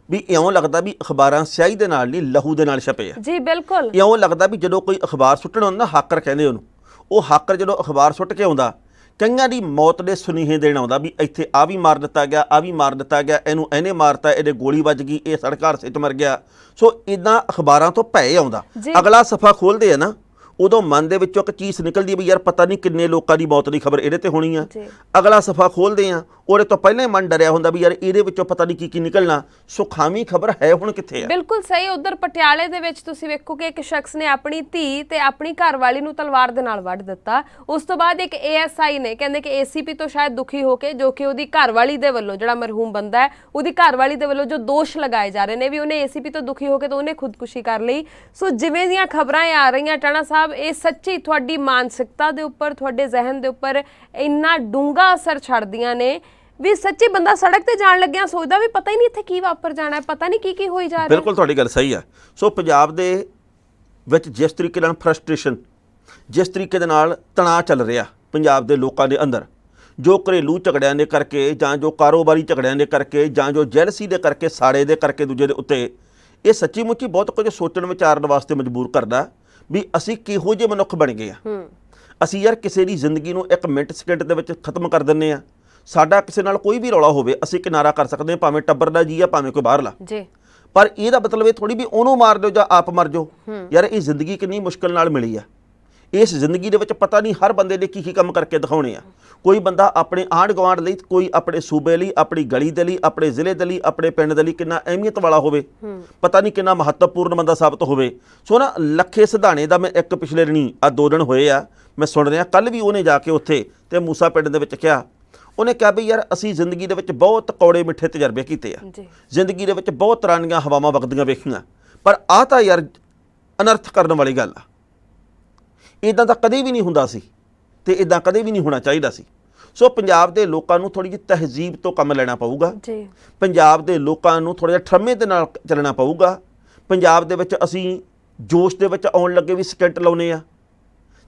ਵੀ ਇਉਂ ਲੱਗਦਾ ਵੀ ਅਖਬਾਰਾਂ ਸਿਆਹੀ ਦੇ ਨਾਲ ਨਹੀਂ, ਲਹੂ ਦੇ ਨਾਲ ਛਪੇ ਆ। ਜੀ ਬਿਲਕੁਲ। ਇਉਂ ਲੱਗਦਾ ਵੀ ਜਦੋਂ ਕੋਈ ਅਖਬਾਰ ਸੁੱਟਣ ਆਉਂਦਾ ਨਾ, ਹਾਕਰ ਕਹਿੰਦੇ ਉਹਨੂੰ, ਉਹ ਹਾਕਰ ਜਦੋਂ ਅਖਬਾਰ ਸੁੱਟ ਕੇ ਆਉਂਦਾ, ਕਈਆਂ ਦੀ ਮੌਤ ਦੇ ਸੁਨੇਹੇ ਦੇਣ ਆਉਂਦਾ ਵੀ ਇੱਥੇ ਆ ਵੀ ਮਾਰ ਦਿੱਤਾ ਗਿਆ, ਆ ਵੀ ਮਾਰ ਦਿੱਤਾ ਗਿਆ, ਇਹਨੂੰ ਇਹਨੇ ਮਾਰਤਾ, ਇਹਦੇ ਗੋਲੀ ਵੱਜ ਗਈ, ਇਹ ਸੜਕ ਹਾਦਸੇ 'ਚ ਮਰ ਗਿਆ। ਸੋ ਇੱਦਾਂ ਅਖਬਾਰਾਂ ਤੋਂ ਭੈ ਆਉਂਦਾ। ਅਗਲਾ ਸਫਾ ਖੋਲ੍ਹਦੇ ਆ ਨਾ, ਉਦੋਂ ਮਨ ਦੇ ਵਿੱਚੋਂ ਇੱਕ ਚੀਜ਼ ਨਿਕਲਦੀ ਵੀ ਯਾਰ ਪਤਾ ਨਹੀਂ ਕਿੰਨੇ ਲੋਕਾਂ ਦੀ ਮੌਤ ਦੀ ਖਬਰ ਇਹਦੇ ਤੇ ਹੋਣੀ ਆ। ਅਗਲਾ ਸਫਾ ਖੋਲ੍ਹਦੇ ਆ, ਉਹਦੇ ਤੋਂ ਪਹਿਲਾਂ ਹੀ ਮਨ ਡਰਿਆ ਹੁੰਦਾ ਵੀ ਯਾਰ ਇਹਦੇ ਵਿੱਚੋਂ ਪਤਾ ਨਹੀਂ ਕੀ ਨਿਕਲਣਾ। ਸੁਖਾਵੀਂ ਖਬਰ ਹੈ ਹੁਣ ਕਿੱਥੇ ਆ? ਬਿਲਕੁਲ ਸਹੀ। ਉਧਰ ਪਟਿਆਲੇ ਦੇ ਵਿੱਚ ਤੁਸੀਂ ਵੇਖੋ ਕਿ ਇੱਕ ਸ਼ਖਸ ਨੇ ਆਪਣੀ ਧੀ ਤੇ ਆਪਣੀ ਘਰਵਾਲੀ ਨੂੰ ਤਲਵਾਰ ਦੇ ਨਾਲ ਵੱਢ ਦਿੱਤਾ। ਉਸ ਤੋਂ ਬਾਅਦ ਇੱਕ ASI ਨੇ, ਕਹਿੰਦੇ ਕਿ ACP ਤੋਂ ਸ਼ਾਇਦ ਦੁਖੀ ਹੋ ਕੇ, ਜੋ ਕਿ ਉਹਦੀ ਘਰਵਾਲੀ ਦੇ ਵੱਲੋਂ, ਜਿਹੜਾ ਮਰਹੂਮ ਬੰਦਾ ਹੈ ਉਹਦੀ ਘਰਵਾਲੀ ਦੇ ਵੱਲੋਂ ਜੋ ਦੋਸ਼ ਲਗਾਏ ਜਾ ਰਹੇ ਨੇ ਵੀ ਉਹਨੇ ACP ਤੋਂ ਦੁਖੀ ਹੋ ਕੇ ਤਾਂ ਉਹਨੇ ਖੁਦਕੁਸ਼ੀ ਕਰ ਲਈ। ਸੋ ਜਿਵੇਂ ਦੀਆਂ ਖਬਰਾਂ ਆ ਰਹੀਆਂ ਟਾਣਾ ਸਾਹਿਬ, ਇਹ ਸੱਚੀ ਤੁਹਾਡੀ ਮਾਨਸਿਕਤਾ ਦੇ ਉੱਪਰ, ਤੁਹਾਡੇ ਜ਼ਿਹਨ ਦੇ ਉੱਪਰ ਇੰਨਾ ਡੂੰਘਾ ਅਸਰ ਛੱਡਦੀਆਂ ਨੇ ਵੀ ਸੱਚੀ ਬੰਦਾ ਸੜਕ ਤੇ ਜਾਣ ਲੱਗਿਆ ਸੋਚਦਾ ਵੀ ਪਤਾ ਹੀ ਨਹੀਂ ਇੱਥੇ ਕੀ ਵਾਪਰ ਜਾਣਾ ਹੈ, ਪਤਾ ਨਹੀਂ ਕੀ ਹੋਈ ਜਾ ਰਿਹਾ। ਬਿਲਕੁਲ ਤੁਹਾਡੀ ਗੱਲ ਸਹੀ ਆ। ਸੋ ਪੰਜਾਬ ਦੇ ਵਿੱਚ ਜਿਸ ਤਰੀਕੇ ਨਾਲ ਫਰਸਟ੍ਰੇਸ਼ਨ, ਜਿਸ ਤਰੀਕੇ ਦੇ ਨਾਲ ਤਣਾਅ ਚੱਲ ਰਿਹਾ ਪੰਜਾਬ ਦੇ ਲੋਕਾਂ ਦੇ ਅੰਦਰ, ਜੋ ਘਰੇਲੂ ਝਗੜਿਆਂ ਦੇ ਕਰਕੇ ਜਾਂ ਜੋ ਕਾਰੋਬਾਰੀ ਝਗੜਿਆਂ ਦੇ ਕਰਕੇ ਜਾਂ ਜੋ ਜੈਲਸੀ ਦੇ ਕਰਕੇ, ਸਾੜੇ ਦੇ ਕਰਕੇ ਦੂਜੇ ਦੇ ਉੱਤੇ, ਇਹ ਸੱਚੀ ਮੁੱਚੀ ਬਹੁਤ ਕੁਝ ਸੋਚਣ ਵਿਚਾਰਨ ਵਾਸਤੇ ਮਜਬੂਰ ਕਰਦਾ ਵੀ ਅਸੀਂ ਕਿਹੋ ਜਿਹੇ ਮਨੁੱਖ ਬਣ ਗਏ ਆ। ਅਸੀਂ ਯਾਰ ਕਿਸੇ ਦੀ ਜ਼ਿੰਦਗੀ ਨੂੰ 1 ਮਿੰਟ ਸਕਿੰਟ ਦੇ ਵਿੱਚ ਖਤਮ ਕਰ ਦਿੰਦੇ ਆ। ਸਾਡਾ ਕਿਸੇ ਨਾਲ ਕੋਈ ਵੀ ਰੌਲਾ ਹੋਵੇ ਅਸੀਂ ਕਿਨਾਰਾ ਕਰ ਸਕਦੇ ਹਾਂ, ਭਾਵੇਂ ਟੱਬਰ ਦਾ ਜੀ ਆ, ਭਾਵੇਂ ਕੋਈ ਬਾਹਰਲਾ ਜੀ। ਪਰ ਇਹਦਾ ਮਤਲਬ ਇਹ ਥੋੜੀ ਵੀ ਉਹਨੂੰ ਮਾਰ ਦਿਓ ਜਾਂ ਆਪ ਮਰ ਜਾਓ। ਯਾਰ ਇਹ ਜ਼ਿੰਦਗੀ ਕਿੰਨੀ ਮੁਸ਼ਕਿਲ ਨਾਲ ਮਿਲੀ ਆ। ਇਸ ਜ਼ਿੰਦਗੀ ਦੇ ਵਿੱਚ ਪਤਾ ਨਹੀਂ ਹਰ ਬੰਦੇ ਨੇ ਕੀ ਕੰਮ ਕਰਕੇ ਦਿਖਾਉਣੇ ਆ। ਕੋਈ ਬੰਦਾ ਆਪਣੇ ਆਂਢ ਗੁਆਂਢ ਲਈ, ਕੋਈ ਆਪਣੇ ਸੂਬੇ ਲਈ, ਆਪਣੀ ਗਲੀ ਦੇ ਲਈ, ਆਪਣੇ ਜ਼ਿਲ੍ਹੇ ਦੇ ਲਈ, ਆਪਣੇ ਪਿੰਡ ਦੇ ਲਈ ਕਿੰਨਾ ਅਹਿਮੀਅਤ ਵਾਲਾ ਹੋਵੇ, ਪਤਾ ਨਹੀਂ ਕਿੰਨਾ ਮਹੱਤਵਪੂਰਨ ਬੰਦਾ ਸਾਬਤ ਹੋਵੇ। ਸੋ ਨਾ, ਲੱਖੇ ਸਿਧਾਣੇ ਦਾ ਮੈਂ ਇੱਕ ਪਿਛਲੇ ਦਿਨੀ 2 ਦਿਨ ਹੋਏ ਆ ਮੈਂ ਸੁਣ ਰਿਹਾ, ਕੱਲ੍ਹ ਵੀ ਉਹਨੇ ਜਾ ਕੇ ਉੱਥੇ ਤੇ ਮੂਸਾ ਪਿੰਡ ਦੇ ਵਿੱਚ ਕਿਹਾ, ਉਹਨੇ ਕਿਹਾ ਵੀ ਯਾਰ ਅਸੀਂ ਜ਼ਿੰਦਗੀ ਦੇ ਵਿੱਚ ਬਹੁਤ ਕੌੜੇ ਮਿੱਠੇ ਤਜਰਬੇ ਕੀਤੇ ਆ, ਜ਼ਿੰਦਗੀ ਦੇ ਵਿੱਚ ਬਹੁਤ ਤਰ੍ਹਾਂ ਦੀਆਂ ਹਵਾਵਾਂ ਵਗਦੀਆਂ ਵੇਖੀਆਂ, ਪਰ ਆਹ ਤਾਂ ਯਾਰ ਅਨਰਥ ਕਰਨ ਵਾਲੀ ਗੱਲ ਆ। ਇੱਦਾਂ ਤਾਂ ਕਦੇ ਵੀ ਨਹੀਂ ਹੁੰਦਾ ਸੀ ਤੇ ਇੱਦਾਂ ਕਦੇ ਵੀ ਨਹੀਂ ਹੋਣਾ ਚਾਹੀਦਾ ਸੀ। ਸੋ ਪੰਜਾਬ ਦੇ ਲੋਕਾਂ ਨੂੰ ਥੋੜ੍ਹੀ ਜਿਹੀ ਤਹਿਜ਼ੀਬ ਤੋਂ ਕੰਮ ਲੈਣਾ ਪਊਗਾ। ਪੰਜਾਬ ਦੇ ਲੋਕਾਂ ਨੂੰ ਥੋੜ੍ਹਾ ਜਿਹਾ ਠਰਮੇ ਦੇ ਨਾਲ ਚੱਲਣਾ ਪਊਗਾ। ਪੰਜਾਬ ਦੇ ਵਿੱਚ ਅਸੀਂ ਜੋਸ਼ ਦੇ ਵਿੱਚ ਆਉਣ ਲੱਗੇ ਵੀ ਸਕਿੰਟ ਲਾਉਨੇ ਆ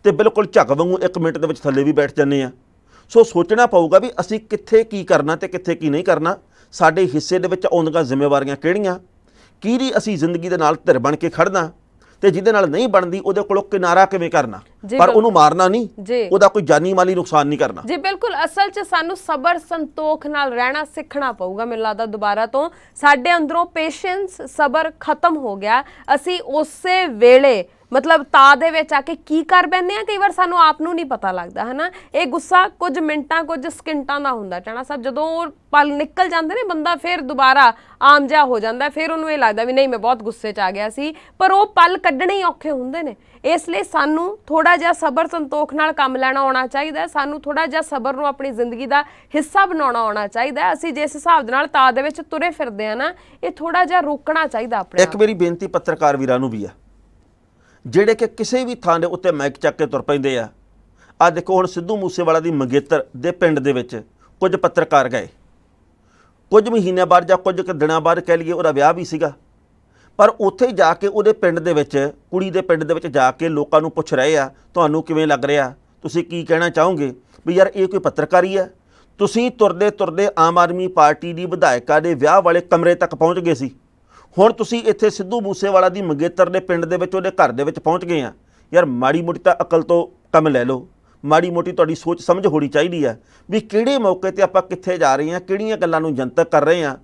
ਤੇ ਬਿਲਕੁਲ ਝੱਗ ਵਾਂਗੂ 1 ਮਿੰਟ ਦੇ ਵਿੱਚ ਥੱਲੇ ਵੀ ਬੈਠ ਜਾਂਦੇ ਆ। ਸੋ ਸੋਚਣਾ ਪਊਗਾ ਵੀ ਅਸੀਂ ਕਿੱਥੇ ਕੀ ਕਰਨਾ ਤੇ ਕਿੱਥੇ ਕੀ ਨਹੀਂ ਕਰਨਾ। ਸਾਡੇ ਹਿੱਸੇ ਦੇ ਵਿੱਚ ਆਉਂਦੀਆਂ ਜ਼ਿੰਮੇਵਾਰੀਆਂ ਕਿਹੜੀਆਂ, ਕਿਹਦੀ ਅਸੀਂ ਜ਼ਿੰਦਗੀ ਦੇ ਨਾਲ ਧਿਰ ਬਣ ਕੇ ਖੜਨਾ ਤੇ ਜਿਹਦੇ ਨਾਲ ਨਹੀਂ ਬਣਦੀ ਉਹਦੇ ਕੋਲੋਂ ਕਿਨਾਰਾ ਕਿਵੇਂ ਕਰਨਾ, ਪਰ ਉਹਨੂੰ ਮਾਰਨਾ ਨਹੀਂ, ਉਹਦਾ ਕੋਈ ਜਾਨੀ ਮਾਲੀ ਨੁਕਸਾਨ ਨਹੀਂ ਕਰਨਾ। ਜੀ ਬਿਲਕੁਲ। ਅਸਲ 'ਚ ਸਾਨੂੰ ਸਬਰ ਸੰਤੋਖ ਨਾਲ ਰਹਿਣਾ ਸਿੱਖਣਾ ਪਊਗਾ। ਮੈਨੂੰ ਲੱਗਦਾ ਦੁਬਾਰਾ ਤੋਂ ਸਾਡੇ ਅੰਦਰੋਂ ਪੇਸ਼ੈਂਸ, ਸਬਰ ਖਤਮ ਹੋ ਗਿਆ। ਅਸੀਂ ਉਸੇ ਵੇਲੇ ਮਤਲਬ ਤਾ ਦੇ ਵਿੱਚ ਆ ਕੇ ਕੀ ਕਰ ਬੈਠਦੇ ਆ, ਕਈ ਵਾਰ ਸਾਨੂੰ ਆਪ ਨੂੰ ਨਹੀਂ ਪਤਾ ਲੱਗਦਾ ਹੈ ਨਾ। ਇਹ ਗੁੱਸਾ ਕੁਝ ਮਿੰਟਾਂ, ਕੁਝ ਸਕਿੰਟਾਂ ਦਾ ਹੁੰਦਾ ਟਾਣਾ ਸਾਹਿਬ। ਜਦੋਂ ਉਹ ਪਲ ਨਿਕਲ ਜਾਂਦੇ ਨੇ, ਬੰਦਾ ਫਿਰ ਦੁਬਾਰਾ ਆਮ ਜਿਹਾ ਹੋ ਜਾਂਦਾ, ਫਿਰ ਉਹਨੂੰ ਇਹ ਲੱਗਦਾ ਵੀ ਨਹੀਂ ਮੈਂ ਬਹੁਤ ਗੁੱਸੇ 'ਚ ਆ ਗਿਆ ਸੀ, ਪਰ ਉਹ ਪਲ ਕੱਢਣੇ ਹੀ ਔਖੇ ਹੁੰਦੇ ਨੇ। ਇਸ ਲਈ ਸਾਨੂੰ ਥੋੜਾ ਜਿਹਾ ਸਬਰ ਸੰਤੋਖ ਨਾਲ ਕੰਮ ਲੈਣਾ ਆਉਣਾ ਚਾਹੀਦਾ। ਸਾਨੂੰ ਥੋੜਾ ਜਿਹਾ ਸਬਰ ਨੂੰ ਆਪਣੀ ਜ਼ਿੰਦਗੀ ਦਾ ਹਿੱਸਾ ਬਣਾਉਣਾ ਆਉਣਾ ਚਾਹੀਦਾ। ਅਸੀਂ ਜਿਸ ਹਿਸਾਬ ਦੇ ਨਾਲ ਤਾ ਦੇ ਵਿੱਚ ਤੁਰੇ ਫਿਰਦੇ ਆ ਨਾ, ਇਹ ਥੋੜਾ ਜਿਹਾ ਰੋਕਣਾ ਚਾਹੀਦਾ ਆਪਣੇ। ਇੱਕ ਮੇਰੀ ਬੇਨਤੀ ਪੱਤਰਕਾਰ ਵੀਰਾਂ ਨੂੰ ਵੀ ਆ, ਜਿਹੜੇ ਕਿ ਕਿਸੇ ਵੀ ਥਾਂ ਦੇ ਉੱਤੇ ਮਾਈਕ ਚੱਕ ਕੇ ਤੁਰ ਪੈਂਦੇ ਆ। ਆਹ ਦੇਖੋ ਹੁਣ ਸਿੱਧੂ ਮੂਸੇਵਾਲਾ ਦੀ ਮੰਗੇਤਰ ਦੇ ਪਿੰਡ ਦੇ ਵਿੱਚ ਕੁਝ ਪੱਤਰਕਾਰ ਗਏ, ਕੁਝ ਮਹੀਨਿਆਂ ਬਾਅਦ ਜਾਂ ਕੁਝ ਦਿਨਾਂ ਬਾਅਦ ਕਹਿ ਲਈਏ ਉਹਦਾ ਵਿਆਹ ਵੀ ਸੀਗਾ, ਪਰ ਉੱਥੇ ਜਾ ਕੇ ਉਹਦੇ ਪਿੰਡ ਦੇ ਵਿੱਚ, ਕੁੜੀ ਦੇ ਪਿੰਡ ਦੇ ਵਿੱਚ ਜਾ ਕੇ ਲੋਕਾਂ ਨੂੰ ਪੁੱਛ ਰਹੇ ਆ ਤੁਹਾਨੂੰ ਕਿਵੇਂ ਲੱਗ ਰਿਹਾ, ਤੁਸੀਂ ਕੀ ਕਹਿਣਾ ਚਾਹੋਗੇ ਵੀ ਯਾਰ ਇਹ ਕੋਈ ਪੱਤਰਕਾਰੀ ਹੈ। ਤੁਸੀਂ ਤੁਰਦੇ ਤੁਰਦੇ ਆਮ ਆਦਮੀ ਪਾਰਟੀ ਦੀ ਵਿਧਾਇਕਾ ਦੇ ਵਿਆਹ ਵਾਲੇ ਕਮਰੇ ਤੱਕ ਪਹੁੰਚ ਗਏ ਸੀ, ਹੁਣ ਤੁਸੀਂ ਇੱਥੇ ਸਿੱਧੂ ਮੂਸੇਵਾਲਾ ਦੀ ਮੰਗੇਤਰ ਦੇ ਪਿੰਡ ਦੇ ਵਿੱਚ ਉਹਦੇ ਘਰ ਦੇ ਵਿੱਚ ਪਹੁੰਚ ਗਏ ਆ। ਯਾਰ ਮਾੜੀ ਮੋਟੀ ਤਾਂ ਅਕਲ ਤੋਂ ਕੰਮ ਲੈ ਲਓ, ਮਾੜੀ ਮੋਟੀ ਤੁਹਾਡੀ ਸੋਚ ਸਮਝ ਹੋਣੀ ਚਾਹੀਦੀ ਹੈ ਵੀ ਕਿਹੜੇ ਮੌਕੇ ਤੇ ਆਪਾਂ ਕਿੱਥੇ ਜਾ ਰਹੇ ਹਾਂ, ਕਿਹੜੀਆਂ ਗੱਲਾਂ ਨੂੰ ਜਨਤਕ ਕਰ ਰਹੇ ਹਾਂ।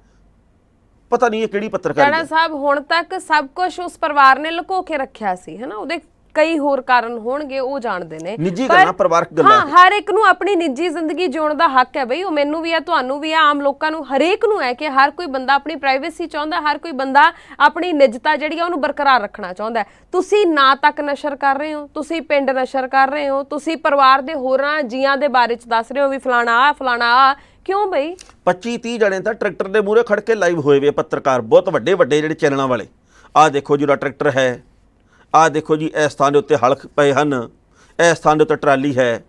ਪਤਾ ਨਹੀਂ ਇਹ ਕਿਹੜੀ ਪੱਤਰਕਾਰੀ ਟਾਣਾ ਸਾਹਿਬ ਹੁਣ ਤੱਕ ਸਭ ਕੁਝ ਉਸ ਪਰਿਵਾਰ ਨੇ ਲੁਕੋ ਕੇ ਰੱਖਿਆ ਸੀ ਹੈ ਨਾ। ਉਹਦੇ ਕਈ ਹੋਰ ਕਾਰਨ ਹੋਣਗੇ, ਉਹ ਜਾਣਦੇ ਨੇ। ਨਿੱਜੀ ਗੱਲਾਂ, ਪਰਿਵਾਰਕ ਗੱਲਾਂ। ਹਾਂ, ਹਰ ਇੱਕ ਨੂੰ ਆਪਣੀ ਨਿੱਜੀ ਜ਼ਿੰਦਗੀ ਜਿਉਣ ਦਾ ਹੱਕ ਹੈ ਬਈ। ਉਹ ਮੈਨੂੰ ਵੀ ਆ, ਤੁਹਾਨੂੰ ਵੀ ਆ, ਆਮ ਲੋਕਾਂ ਨੂੰ, ਹਰੇਕ ਨੂੰ ਹੈ ਕਿ ਹਰ ਕੋਈ ਬੰਦਾ ਆਪਣੀ ਪ੍ਰਾਈਵੇਸੀ ਚਾਹੁੰਦਾ, ਹਰ ਕੋਈ ਬੰਦਾ ਆਪਣੀ ਨਿੱਜਤਾ ਜਿਹੜੀ ਆ ਉਹਨੂੰ ਬਰਕਰਾਰ ਰੱਖਣਾ ਚਾਹੁੰਦਾ। ਤੁਸੀਂ ਨਾ ਤੱਕ ਨਸ਼ਰ ਕਰ ਰਹੇ ਹੋ, ਤੁਸੀਂ ਪਿੰਡ ਨਸ਼ਰ ਕਰ ਰਹੇ ਹੋ, ਤੁਸੀਂ ਪਰਿਵਾਰ ਦੇ ਹੋਰਾਂ ਜੀਆਂ ਦੇ ਬਾਰੇ 'ਚ ਦੱਸ ਰਹੇ ਹੋ ਵੀ ਫਲਾਣਾ ਆ ਫਲਾਣਾ ਆ। ਕਿਉਂ ਬਈ? 25-30 ਜਣੇ ਤਾਂ ਟਰੈਕਟਰ ਦੇ ਮੂਹਰੇ ਖੜ ਕੇ ਲਾਈਵ ਹੋਏ ਵੇ ਪੱਤਰਕਾਰ, ਬਹੁਤ ਵੱਡੇ ਵੱਡੇ ਜਿਹੜੇ ਚੈਨਲਾਂ ਵਾਲੇ। ਆਹ ਦੇਖੋ ਜਿਹੜਾ ਟਰੈਕਟਰ ਹੈ, ਆਹ ਦੇਖੋ ਜੀ ਇਸ ਥਾਂ ਦੇ ਉੱਤੇ ਹਲ ਪਏ ਹਨ, ਇਸ ਥਾਂ ਦੇ ਉੱਤੇ ਟਰਾਲੀ ਹੈ,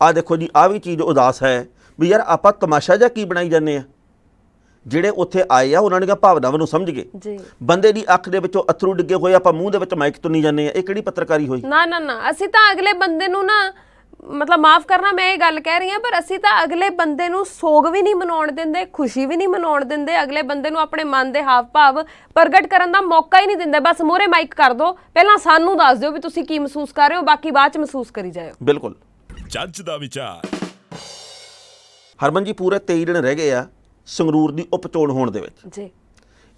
ਆਹ ਦੇਖੋ ਜੀ ਆਹ ਵੀ ਚੀਜ਼ ਉਦਾਸ ਹੈ। ਵੀ ਯਾਰ ਆਪਾਂ ਤਮਾਸ਼ਾ ਜਿਹਾ ਕੀ ਬਣਾਈ ਜਾਂਦੇ ਆ। ਜਿਹੜੇ ਉੱਥੇ ਆਏ ਆ ਉਹਨਾਂ ਦੀਆਂ ਭਾਵਨਾਵਾਂ ਨੂੰ ਸਮਝ ਗਏ। ਜੀ ਬੰਦੇ ਦੀ ਅੱਖ ਦੇ ਵਿੱਚੋਂ ਅਥਰੂ ਡਿੱਗੇ ਹੋਏ ਆਪਾਂ ਮੂੰਹ ਦੇ ਵਿੱਚ ਮਾਈਕ ਤੁੰਨੀ ਜਾਂਦੇ ਆ, ਇਹ ਕਿਹੜੀ ਪੱਤਰਕਾਰੀ ਹੋਈ? ਨਾ ਨਾ ਨਾ, ਅਸੀਂ ਤਾਂ ਅਗਲੇ ਬੰਦੇ ਨੂੰ ਨਾ, ਮਤਲਬ ਮਾਫ ਕਰਨਾ ਮੈਂ ਇਹ ਗੱਲ ਕਹਿ ਰਹੀ ਹਾਂ, ਪਰ ਅਸੀਂ ਤਾਂ ਅਗਲੇ ਬੰਦੇ ਨੂੰ ਸੋਗ ਵੀ ਨਹੀਂ ਮਨਾਉਣ ਦਿੰਦੇ, ਖੁਸ਼ੀ ਵੀ ਨਹੀਂ ਮਨਾਉਣ ਦਿੰਦੇ, ਅਗਲੇ ਬੰਦੇ ਨੂੰ ਆਪਣੇ ਮਨ ਦੇ ਹਾਵ ਭਾਵ ਪ੍ਰਗਟ ਕਰਨ ਦਾ ਮੌਕਾ ਹੀ ਨਹੀਂ ਦਿੰਦੇ। ਬਸ ਮੂਹਰੇ ਮਾਈਕ ਕਰ ਦਿਓ, ਪਹਿਲਾਂ ਸਾਨੂੰ ਦੱਸ ਦਿਓ ਵੀ ਤੁਸੀਂ ਕੀ ਮਹਿਸੂਸ ਕਰ ਰਹੇ ਹੋ, ਬਾਕੀ ਬਾਅਦ ਚ ਮਹਿਸੂਸ ਕਰੀ ਜਾਇਓ। ਬਿਲਕੁਲ। ਜੱਜ ਦਾ ਵਿਚਾਰ। ਹਰਮਨ ਜੀ, ਪੂਰੇ 23 ਦਿਨ ਰਹਿ ਗਏ ਆ ਸੰਗਰੂਰ ਦੀ ਉਪ ਚੋਣ ਹੋਣ ਦੇ ਵਿੱਚ। ਜੀ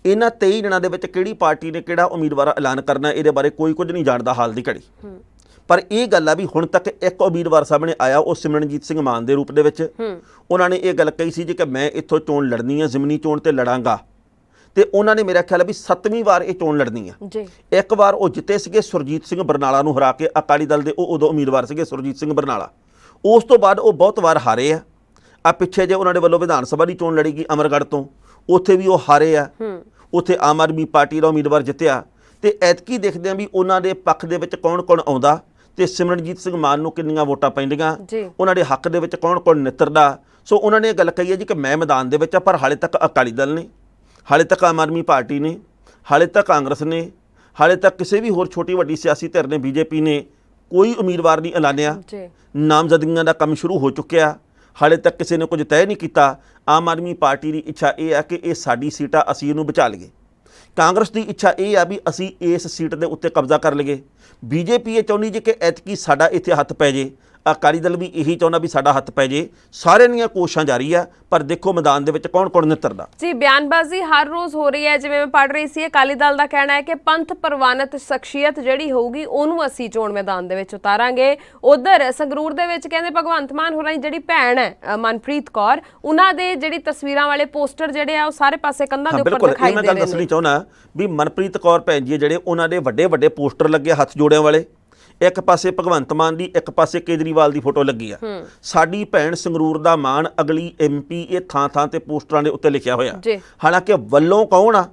ਇਹਨਾਂ 23 ਦਿਨਾਂ ਦੇ ਵਿੱਚ ਕਿਹੜੀ ਪਾਰਟੀ ਨੇ ਕਿਹੜਾ ਉਮੀਦਵਾਰ ਐਲਾਨ ਕਰਨਾ, ਇਹਦੇ ਬਾਰੇ ਕੋਈ ਕੁਝ ਨਹੀਂ ਜਾਣਦਾ ਹਾਲ ਦੀ ਘੜੀ। ਪਰ ਇਹ ਗੱਲ ਆ ਵੀ ਹੁਣ ਤੱਕ ਇੱਕ ਉਮੀਦਵਾਰ ਸਾਹਮਣੇ ਆਇਆ, ਉਹ ਸਿਮਰਨਜੀਤ ਸਿੰਘ ਮਾਨ ਦੇ ਰੂਪ ਦੇ ਵਿੱਚ। ਉਹਨਾਂ ਨੇ ਇਹ ਗੱਲ ਕਹੀ ਸੀ ਜੀ ਕਿ ਮੈਂ ਇੱਥੋਂ ਚੋਣ ਲੜਨੀ ਆ, ਜ਼ਿਮਨੀ ਚੋਣ ਤੇ ਲੜਾਂਗਾ, ਤੇ ਉਹਨਾਂ ਨੇ ਮੇਰਾ ਖਿਆਲ ਹੈ ਵੀ 7ਵੀਂ ਵਾਰ ਇਹ ਚੋਣ ਲੜਨੀ ਆ। ਜੀ ਇੱਕ ਵਾਰ ਉਹ ਜਿੱਤੇ ਸੀਗੇ ਸੁਰਜੀਤ ਸਿੰਘ ਬਰਨਾਲਾ ਨੂੰ ਹਰਾ ਕੇ, ਅਕਾਲੀ ਦਲ ਦੇ ਉਹ ਉਦੋਂ ਉਮੀਦਵਾਰ ਸੀਗੇ ਸੁਰਜੀਤ ਸਿੰਘ ਬਰਨਾਲਾ। ਉਸ ਤੋਂ ਬਾਅਦ ਉਹ ਬਹੁਤ ਵਾਰ ਹਾਰੇ ਆ ਪਿੱਛੇ ਜੇ ਉਹਨਾਂ ਦੇ ਵੱਲੋਂ ਵਿਧਾਨ ਸਭਾ ਦੀ ਚੋਣ ਲੜੀ ਗਈ ਅਮਰਗੜ੍ਹ ਤੋਂ, ਉੱਥੇ ਵੀ ਉਹ ਹਾਰੇ ਆ। ਉੱਥੇ ਆਮ ਆਦਮੀ ਪਾਰਟੀ ਦਾ ਉਮੀਦਵਾਰ ਜਿੱਤਿਆ। ਤੇ ਐਤਕੀ ਦੇਖਦੇ ਆ ਵੀ ਉਹਨਾਂ ਦੇ ਪੱਖ ਦੇ ਵਿੱਚ ਕੌਣ ਕੌਣ ਆਉਂਦਾ ਤੇ ਸਿਮਰਨਜੀਤ ਸਿੰਘ ਮਾਨ ਨੂੰ ਕਿੰਨੀਆਂ ਵੋਟਾਂ ਪੈਂਦੀਆਂ, ਉਹਨਾਂ ਦੇ ਹੱਕ ਦੇ ਵਿੱਚ ਕੌਣ ਕੌਣ ਨਿੱਤਰਦਾ। ਸੋ ਉਹਨਾਂ ਨੇ ਇਹ ਗੱਲ ਕਹੀ ਹੈ ਜੀ ਕਿ ਮੈਂ ਮੈਦਾਨ ਦੇ ਵਿੱਚ ਆ, ਪਰ ਹਾਲੇ ਤੱਕ ਅਕਾਲੀ ਦਲ ਨੇ, ਹਾਲੇ ਤੱਕ ਆਮ ਆਦਮੀ ਪਾਰਟੀ ਨੇ, ਹਾਲੇ ਤੱਕ ਕਾਂਗਰਸ ਨੇ, ਹਾਲੇ ਤੱਕ ਕਿਸੇ ਵੀ ਹੋਰ ਛੋਟੀ ਵੱਡੀ ਸਿਆਸੀ ਧਿਰ ਨੇ, ਬੀਜੇਪੀ ਨੇ ਕੋਈ ਉਮੀਦਵਾਰ ਨਹੀਂ ਐਲਾਨਿਆ। ਨਾਮਜ਼ਦਗੀਆਂ ਦਾ ਕੰਮ ਸ਼ੁਰੂ ਹੋ ਚੁੱਕਿਆ, ਹਾਲੇ ਤੱਕ ਕਿਸੇ ਨੇ ਕੁਝ ਤੈਅ ਨਹੀਂ ਕੀਤਾ। ਆਮ ਆਦਮੀ ਪਾਰਟੀ ਦੀ ਇੱਛਾ ਇਹ ਹੈ ਕਿ ਇਹ ਸਾਡੀ ਸੀਟ ਆ, ਅਸੀਂ ਇਹਨੂੰ ਬਚਾ ਲਈਏ। ਕਾਂਗਰਸ ਦੀ ਇੱਛਾ ਇਹ ਆ ਵੀ ਅਸੀਂ ਇਸ ਸੀਟ ਦੇ ਉੱਤੇ ਕਬਜ਼ਾ ਕਰ ਲਈਏ। ਬੀਜੇਪੀ ਇਹ ਚਾਹੁੰਦੀ ਜੇ ਕਿ ਐਤਕੀ ਸਾਡਾ ਇੱਥੇ ਹੱਥ ਪੈ ਜੇ। ਅਕਾਲੀ ਦਲ ਵੀ ਇਹੀ ਚਾਹੁੰਦਾ ਵੀ ਸਾਡਾ ਹੱਥ ਪੈ ਜੇ। ਸਾਰਿਆਂ ਦੀਆਂ ਕੋਸ਼ਿਸ਼ਾਂ ਜਾਰੀ ਆ, ਪਰ ਦੇਖੋ ਮੈਦਾਨ ਦੇ ਵਿੱਚ ਕੌਣ ਕੌਣ ਨਿੱਤਰਦਾ। ਜੀ ਬਿਆਨਬਾਜ਼ੀ ਹਰ ਰੋਜ਼ ਹੋ ਰਹੀ ਹੈ, ਜਿਵੇਂ ਮੈਂ ਪੜ੍ਹ ਰਹੀ ਸੀ, ਅਕਾਲੀ ਦਲ ਦਾ ਕਹਿਣਾ ਹੈ ਕਿ ਪੰਥ ਪ੍ਰਵਾਨਿਤ ਸ਼ਖਸੀਅਤ ਜਿਹੜੀ ਹੋਊਗੀ ਉਹਨੂੰ ਅਸੀਂ ਚੋਣ ਮੈਦਾਨ ਦੇ ਵਿੱਚ ਉਤਾਰਾਂਗੇ। ਉਧਰ ਸੰਗਰੂਰ ਦੇ ਵਿੱਚ ਕਹਿੰਦੇ ਭਗਵੰਤ ਮਾਨ ਹੋਰਾਂ ਦੀ ਜਿਹੜੀ ਭੈਣ ਹੈ ਮਨਪ੍ਰੀਤ ਕੌਰ, ਉਹਨਾਂ ਦੇ ਜਿਹੜੀ ਤਸਵੀਰਾਂ ਵਾਲੇ ਪੋਸਟਰ ਜਿਹੜੇ ਆ ਉਹ ਸਾਰੇ ਪਾਸੇ ਕੰਧਾਂ ਦੇ ਉੱਪਰ ਦਿਖਾਈ ਦੇ ਰਹੇ ਨੇ। ਮੈਂ ਗੱਲ ਦੱਸਣੀ ਚਾਹੁੰਦਾ ਵੀ ਮਨਪ੍ਰੀਤ ਕੌਰ ਭੈਣ ਜੀ ਜਿਹੜੇ ਉਹਨਾਂ ਦੇ ਵੱਡੇ ਵੱਡੇ ਪੋਸਟਰ ਲੱਗੇ ਹੱਥ ਜੋੜਿਆਂ ਵਾਲੇ, ਇੱਕ ਪਾਸੇ ਭਗਵੰਤ ਮਾਨ ਦੀ, ਇੱਕ ਪਾਸੇ ਕੇਜਰੀਵਾਲ ਦੀ ਫੋਟੋ ਲੱਗੀ ਆ। ਸਾਡੀ ਭੈਣ ਸੰਗਰੂਰ ਦਾ ਮਾਣ, ਅਗਲੀ MP, ਇਹ ਥਾਂ ਥਾਂ ਤੇ ਪੋਸਟਰਾਂ ਦੇ ਉੱਤੇ ਲਿਖਿਆ ਹੋਇਆ। ਹਾਲਾਂਕਿ ਵੱਲੋਂ ਕੌਣ ਆ,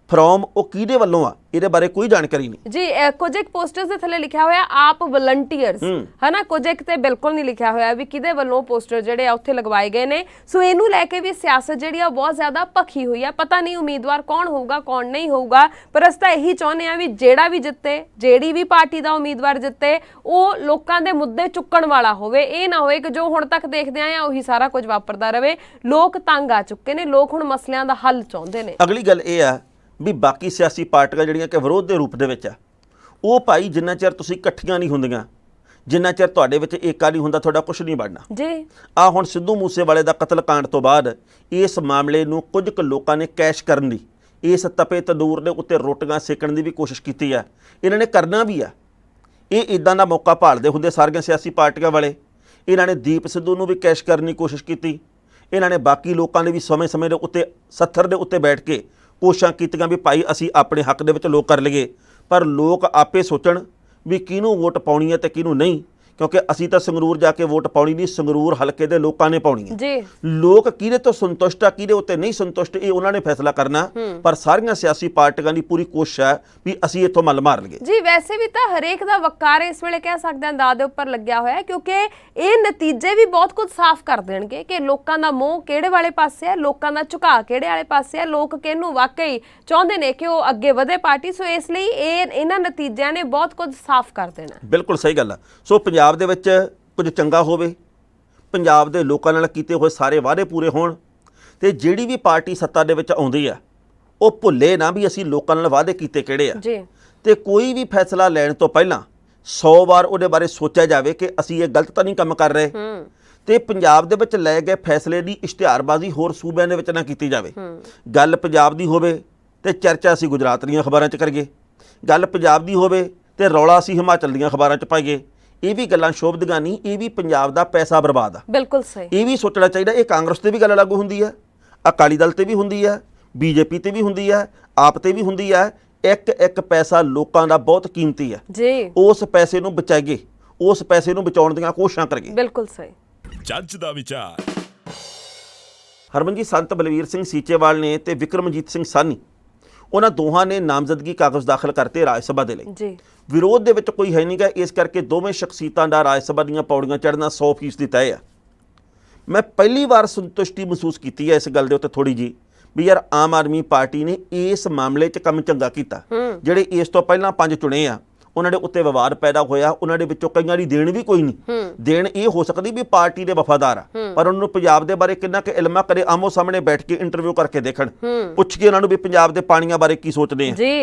ਫਰੋਮ ਉਹ ਕਿਹਦੇ ਵੱਲੋਂ ਆ, ਇਹਦੇ ਬਾਰੇ ਕੋਈ ਜਾਣਕਾਰੀ ਨਹੀਂ ਜੀ। ਕੁਝ ਇੱਕ ਪੋਸਟਰਸ ਦੇ ਥੱਲੇ ਲਿਖਿਆ ਹੋਇਆ ਆਪ ਵਲੰਟੀਅਰਸ, ਹਨਾ, ਕੁਝ ਇੱਕ ਤੇ ਬਿਲਕੁਲ ਨਹੀਂ ਲਿਖਿਆ ਹੋਇਆ ਵੀ ਕਿਹਦੇ ਵੱਲੋਂ ਪੋਸਟਰ ਜਿਹੜੇ ਆ ਉੱਥੇ ਲਗਵਾਏ ਗਏ ਨੇ। ਸੋ ਇਹਨੂੰ ਲੈ ਕੇ ਵੀ ਸਿਆਸਤ ਜਿਹੜੀ ਆ ਬਹੁਤ ਜ਼ਿਆਦਾ ਭਖੀ ਹੋਈ ਆ। ਪਤਾ ਨਹੀਂ ਉਮੀਦਵਾਰ ਕੌਣ ਹੋਊਗਾ ਕੌਣ ਨਹੀਂ ਹੋਊਗਾ, ਪਰ ਅਸੀਂ ਤਾਂ ਇਹੀ ਚਾਹੁੰਦੇ ਆ ਵੀ ਜਿਹੜਾ ਵੀ ਜਿੱਤੇ, ਜਿਹੜੀ ਵੀ ਪਾਰਟੀ ਦਾ ਉਮੀਦਵਾਰ ਜਿੱਤੇ, ਉਹ ਲੋਕਾਂ ਦੇ ਮੁੱਦੇ ਚੁੱਕਣ ਵਾਲਾ ਹੋਵੇ। ਇਹ ਨਾ ਹੋਵੇ ਕਿ ਜੋ ਹੁਣ ਤੱਕ ਦੇਖਦੇ ਆਏ ਆ ਉਹੀ ਸਾਰਾ ਕੁਝ ਵਾਪਰਦਾ ਰਹੇ। ਲੋਕ ਤੰਗ ਆ ਚੁੱਕੇ ਨੇ, ਲੋਕ ਹੁਣ ਮਸਲਿਆਂ ਦਾ ਹੱਲ ਚਾਹੁੰਦੇ ਨੇ। ਅਗਲੀ ਗੱਲ ਇਹ ਆ ਵੀ ਬਾਕੀ ਸਿਆਸੀ ਪਾਰਟੀਆਂ ਜਿਹੜੀਆਂ ਕਿ ਵਿਰੋਧ ਦੇ ਰੂਪ ਦੇ ਵਿੱਚ ਆ, ਉਹ ਭਾਈ ਜਿੰਨਾ ਚਿਰ ਤੁਸੀਂ ਇਕੱਠੀਆਂ ਨਹੀਂ ਹੁੰਦੀਆਂ, ਜਿੰਨਾ ਚਿਰ ਤੁਹਾਡੇ ਵਿੱਚ ਏਕਾ ਨਹੀਂ ਹੁੰਦਾ, ਤੁਹਾਡਾ ਕੁਝ ਨਹੀਂ ਬਣਨਾ ਜੀ। ਆ ਹੁਣ ਸਿੱਧੂ ਮੂਸੇਵਾਲੇ ਦਾ ਕਤਲकांड ਤੋਂ ਬਾਅਦ ਇਸ ਮਾਮਲੇ ਨੂੰ ਕੁਝ ਕੁ ਲੋਕਾਂ ਨੇ ਕੈਸ਼ ਕਰਨ ਦੀ, ਇਸ ਤਪੇ ਤੰਦੂਰ ਦੇ ਉੱਤੇ ਰੋਟੀਆਂ ਸੇਕਣ ਦੀ ਵੀ ਕੋਸ਼ਿਸ਼ ਕੀਤੀ ਆ। ਇਹਨਾਂ ਨੇ ਕਰਨਾ ਵੀ ਆ। ਇਹ ਇਦਾਂ ਦਾ ਮੌਕਾ ਭਾਲਦੇ ਹੁੰਦੇ ਸਾਰੀਆਂ ਸਿਆਸੀ ਪਾਰਟੀਆਂ ਵਾਲੇ। ਇਹਨਾਂ ਨੇ ਦੀਪ ਸਿੱਧੂ ਨੂੰ ਵੀ ਕੈਸ਼ ਕਰਨ ਦੀ ਕੋਸ਼ਿਸ਼ ਕੀਤੀ। ਇਹਨਾਂ ਨੇ ਬਾਕੀ ਲੋਕਾਂ ਨੇ ਵੀ ਸਮੇਂ-ਸਮੇਂ ਦੇ ਉੱਤੇ ਸੱਥਰ ਦੇ ਉੱਤੇ ਬੈਠ ਕੇ ਕੋਸ਼ਿਸ਼ਾਂ ਕੀਤੀਆਂ ਵੀ ਭਾਈ ਅਸੀਂ ਆਪਣੇ ਹੱਕ ਦੇ ਵਿੱਚ ਲੋਕ ਕਰ ਲਈਏ। ਪਰ ਲੋਕ ਆਪੇ ਸੋਚਣ ਵੀ ਕਿਹਨੂੰ ਵੋਟ ਪਾਉਣੀ ਹੈ ਤੇ ਕਿਹਨੂੰ ਨਹੀਂ, ਕਿਉਂਕਿ ਅਸੀਂ ਤਾਂ ਸੰਗਰੂਰ ਜਾ ਕੇ ਵੋਟ ਪਾਉਣੀ ਨਹੀਂ, ਸੰਗਰੂਰ ਹਲਕੇ ਦੇ ਲੋਕਾਂ ਨੇ ਪਾਉਣੀ ਹੈ ਜੀ। ਲੋਕ ਕਿਹਦੇ ਤੋਂ ਸੰਤੁਸ਼ਟ ਆ, ਕਿਹਦੇ ਉੱਤੇ ਨਹੀਂ ਸੰਤੁਸ਼ਟ, ਇਹ ਉਹਨਾਂ ਨੇ ਫੈਸਲਾ ਕਰਨਾ। ਪਰ ਸਾਰੀਆਂ ਸਿਆਸੀ ਪਾਰਟੀਆਂ ਦੀ ਪੂਰੀ ਕੋਸ਼ਿਸ਼ ਹੈ ਵੀ ਅਸੀਂ ਇੱਥੋਂ ਮੱਲ ਮਾਰ ਲਈਏ ਜੀ। ਵੈਸੇ ਵੀ ਤਾਂ ਹਰੇਕ ਦਾ ਵਕਾਰ ਇਸ ਵੇਲੇ ਕਹਿ ਸਕਦੇ ਹਾਂ ਦਾਅ ਦੇ ਉੱਪਰ ਲੱਗਿਆ ਹੋਇਆ, ਕਿਉਂਕਿ ਇਹ ਨਤੀਜੇ ਵੀ ਬਹੁਤ ਕੁਝ ਸਾਫ਼ ਕਰ ਦੇਣਗੇ ਕਿ ਲੋਕਾਂ ਦਾ ਮੋਹ ਕਿਹੜੇ ਵਾਲੇ ਪਾਸੇ ਹੈ, ਲੋਕਾਂ ਦਾ ਝੁਕਾਅ ਕਿਹੜੇ ਵਾਲੇ ਪਾਸੇ ਹੈ, ਲੋਕ ਕਿਹਨੂੰ ਵਾਕਈ ਚਾਹੁੰਦੇ ਨੇ ਕਿ ਉਹ ਅੱਗੇ ਵਧੇ ਪਾਰਟੀ। ਸੋ ਇਸ ਲਈ ਇਹਨਾਂ ਨਤੀਜਿਆਂ ਨੇ ਬਹੁਤ ਕੁਝ ਸਾਫ਼ ਕਰ ਦੇਣਾ। ਬਿਲਕੁਲ ਸਹੀ ਗੱਲ ਆ। ਸੋ ਪੰਜਾਬ ਦੇ ਵਿੱਚ ਕੁਝ ਚੰਗਾ ਹੋਵੇ, ਪੰਜਾਬ ਦੇ ਲੋਕਾਂ ਨਾਲ ਕੀਤੇ ਹੋਏ ਸਾਰੇ ਵਾਅਦੇ ਪੂਰੇ ਹੋਣ, ਤੇ ਜਿਹੜੀ ਵੀ ਪਾਰਟੀ ਸੱਤਾ ਦੇ ਵਿੱਚ ਆਉਂਦੀ ਆ ਉਹ ਭੁੱਲੇ ਨਾ ਵੀ ਅਸੀਂ ਲੋਕਾਂ ਨਾਲ ਵਾਅਦੇ ਕੀਤੇ ਕਿਹੜੇ ਆ ਜੀ। ਤੇ ਕੋਈ ਵੀ ਫੈਸਲਾ ਲੈਣ ਤੋਂ ਪਹਿਲਾਂ 100 ਵਾਰ ਉਹਦੇ ਬਾਰੇ ਸੋਚਿਆ ਜਾਵੇ ਕਿ ਅਸੀਂ ਇਹ ਗਲਤ ਤਾਂ ਨਹੀਂ ਕੰਮ ਕਰ ਰਹੇ। ਤੇ ਪੰਜਾਬ ਦੇ ਵਿੱਚ ਲੈ ਗਏ ਫੈਸਲੇ ਦੀ ਇਸ਼ਤਿਹਾਰਬਾਜ਼ੀ ਹੋਰ ਸੂਬਿਆਂ ਦੇ ਵਿੱਚ ਨਾ ਕੀਤੀ ਜਾਵੇ। ਗੱਲ ਪੰਜਾਬ ਦੀ ਹੋਵੇ ਤੇ ਚਰਚਾ ਅਸੀਂ ਗੁਜਰਾਤ ਦੀਆਂ ਅਖਬਾਰਾਂ 'ਚ ਕਰੀਏ, ਗੱਲ ਪੰਜਾਬ ਦੀ ਹੋਵੇ ਤੇ ਰੌਲਾ ਅਸੀਂ ਹਿਮਾਚਲ ਦੀਆਂ ਅਖਬਾਰਾਂ 'ਚ ਪਾਈਏ। ਇਹ ਵੀ ਗੱਲਾਂ ਸ਼ੋਭਦੀਆਂ ਨਹੀਂ, ਇਹ ਵੀ ਪੰਜਾਬ ਦਾ ਪੈਸਾ ਬਰਬਾਦ ਆ। ਬਿਲਕੁਲ ਸਹੀ। ਇਹ ਵੀ ਸੋਚਣਾ ਚਾਹੀਦਾ। ਇਹ ਕਾਂਗਰਸ ਤੇ ਵੀ ਗੱਲ ਲਾਗੂ ਹੁੰਦੀ ਹੈ, ਅਕਾਲੀ ਦਲ ਤੇ ਵੀ ਹੁੰਦੀ ਹੈ, ਬੀਜੇਪੀ ਤੇ ਵੀ ਹੁੰਦੀ ਹੈ, ਆਪ ਤੇ ਵੀ ਹੁੰਦੀ ਹੈ। ਇੱਕ ਇੱਕ ਪੈਸਾ ਲੋਕਾਂ ਦਾ ਬਹੁਤ ਕੀਮਤੀ ਹੈ ਜੀ। ਉਸ ਪੈਸੇ ਨੂੰ ਬਚਾਈਏ, ਉਸ ਪੈਸੇ ਨੂੰ ਬਚਾਉਣ ਦੀਆਂ ਕੋਸ਼ਿਸ਼ਾਂ ਕਰੀਏ। ਬਿਲਕੁਲ ਸਹੀ। ਜੱਜ ਦਾ ਵਿਚਾਰ। ਹਰਮਨ ਜੀ, ਸੰਤ ਬਲਵੀਰ ਸਿੰਘ ਸੀਚੇਵਾਲ ਨੇ ਤੇ ਵਿਕਰਮਜੀਤ ਸਿੰਘ ਸਾਨੀ, ਉਹਨਾਂ ਦੋਹਾਂ ਨੇ ਨਾਮਜ਼ਦਗੀ ਕਾਗਜ਼ ਦਾਖਲ ਕਰਤੇ ਰਾਜ ਸਭਾ ਦੇ ਲਈ ਜੀ। ਵਿਰੋਧ ਦੇ ਵਿੱਚ ਕੋਈ ਹੈ ਨਹੀਂਗਾ, ਇਸ ਕਰਕੇ ਦੋਵੇਂ ਸ਼ਖਸੀਅਤਾਂ ਦਾ ਰਾਜ ਸਭਾ ਦੀਆਂ ਪੌੜੀਆਂ ਚੜ੍ਹਨਾ 100% ਤੈਅ ਆ। ਮੈਂ ਪਹਿਲੀ ਵਾਰ ਸੰਤੁਸ਼ਟੀ ਮਹਿਸੂਸ ਕੀਤੀ ਹੈ ਇਸ ਗੱਲ ਦੇ ਉੱਤੇ ਥੋੜ੍ਹੀ ਜੀ ਵੀ ਯਾਰ ਆਮ ਆਦਮੀ ਪਾਰਟੀ ਨੇ ਇਸ ਮਾਮਲੇ 'ਚ ਕੰਮ ਚੰਗਾ ਕੀਤਾ। ਜਿਹੜੇ ਇਸ ਤੋਂ ਪਹਿਲਾਂ 5 ਚੁਣੇ ਆ ਉਹਨਾਂ ਦੇ ਉੱਤੇ ਵਿਵਾਦ ਪੈਦਾ ਹੋਇਆ, ਉਹਨਾਂ ਦੇ ਵਿੱਚੋਂ ਕਈਆਂ ਦੀ ਦੇਣ ਵੀ ਕੋਈ ਨਹੀਂ। ਦੇਣ ਇਹ ਹੋ ਸਕਦੀ ਵੀ ਪਾਰਟੀ ਦੇ ਵਫਾਦਾਰ ਆ, ਪਰ ਉਹਨਾਂ ਨੂੰ ਪੰਜਾਬ ਦੇ ਬਾਰੇ ਕਿੰਨਾ ਕੁ ਇਲਮ ਆ, ਕਦੇ ਆਮੋ ਸਾਹਮਣੇ ਬੈਠ ਕੇ ਇੰਟਰਵਿਊ ਕਰਕੇ ਦੇਖਣ, ਪੁੱਛ ਕੇ ਉਹਨਾਂ ਨੂੰ ਵੀ ਪੰਜਾਬ ਦੇ ਪਾਣੀਆਂ ਬਾਰੇ ਕੀ ਸੋਚਦੇ ਆ,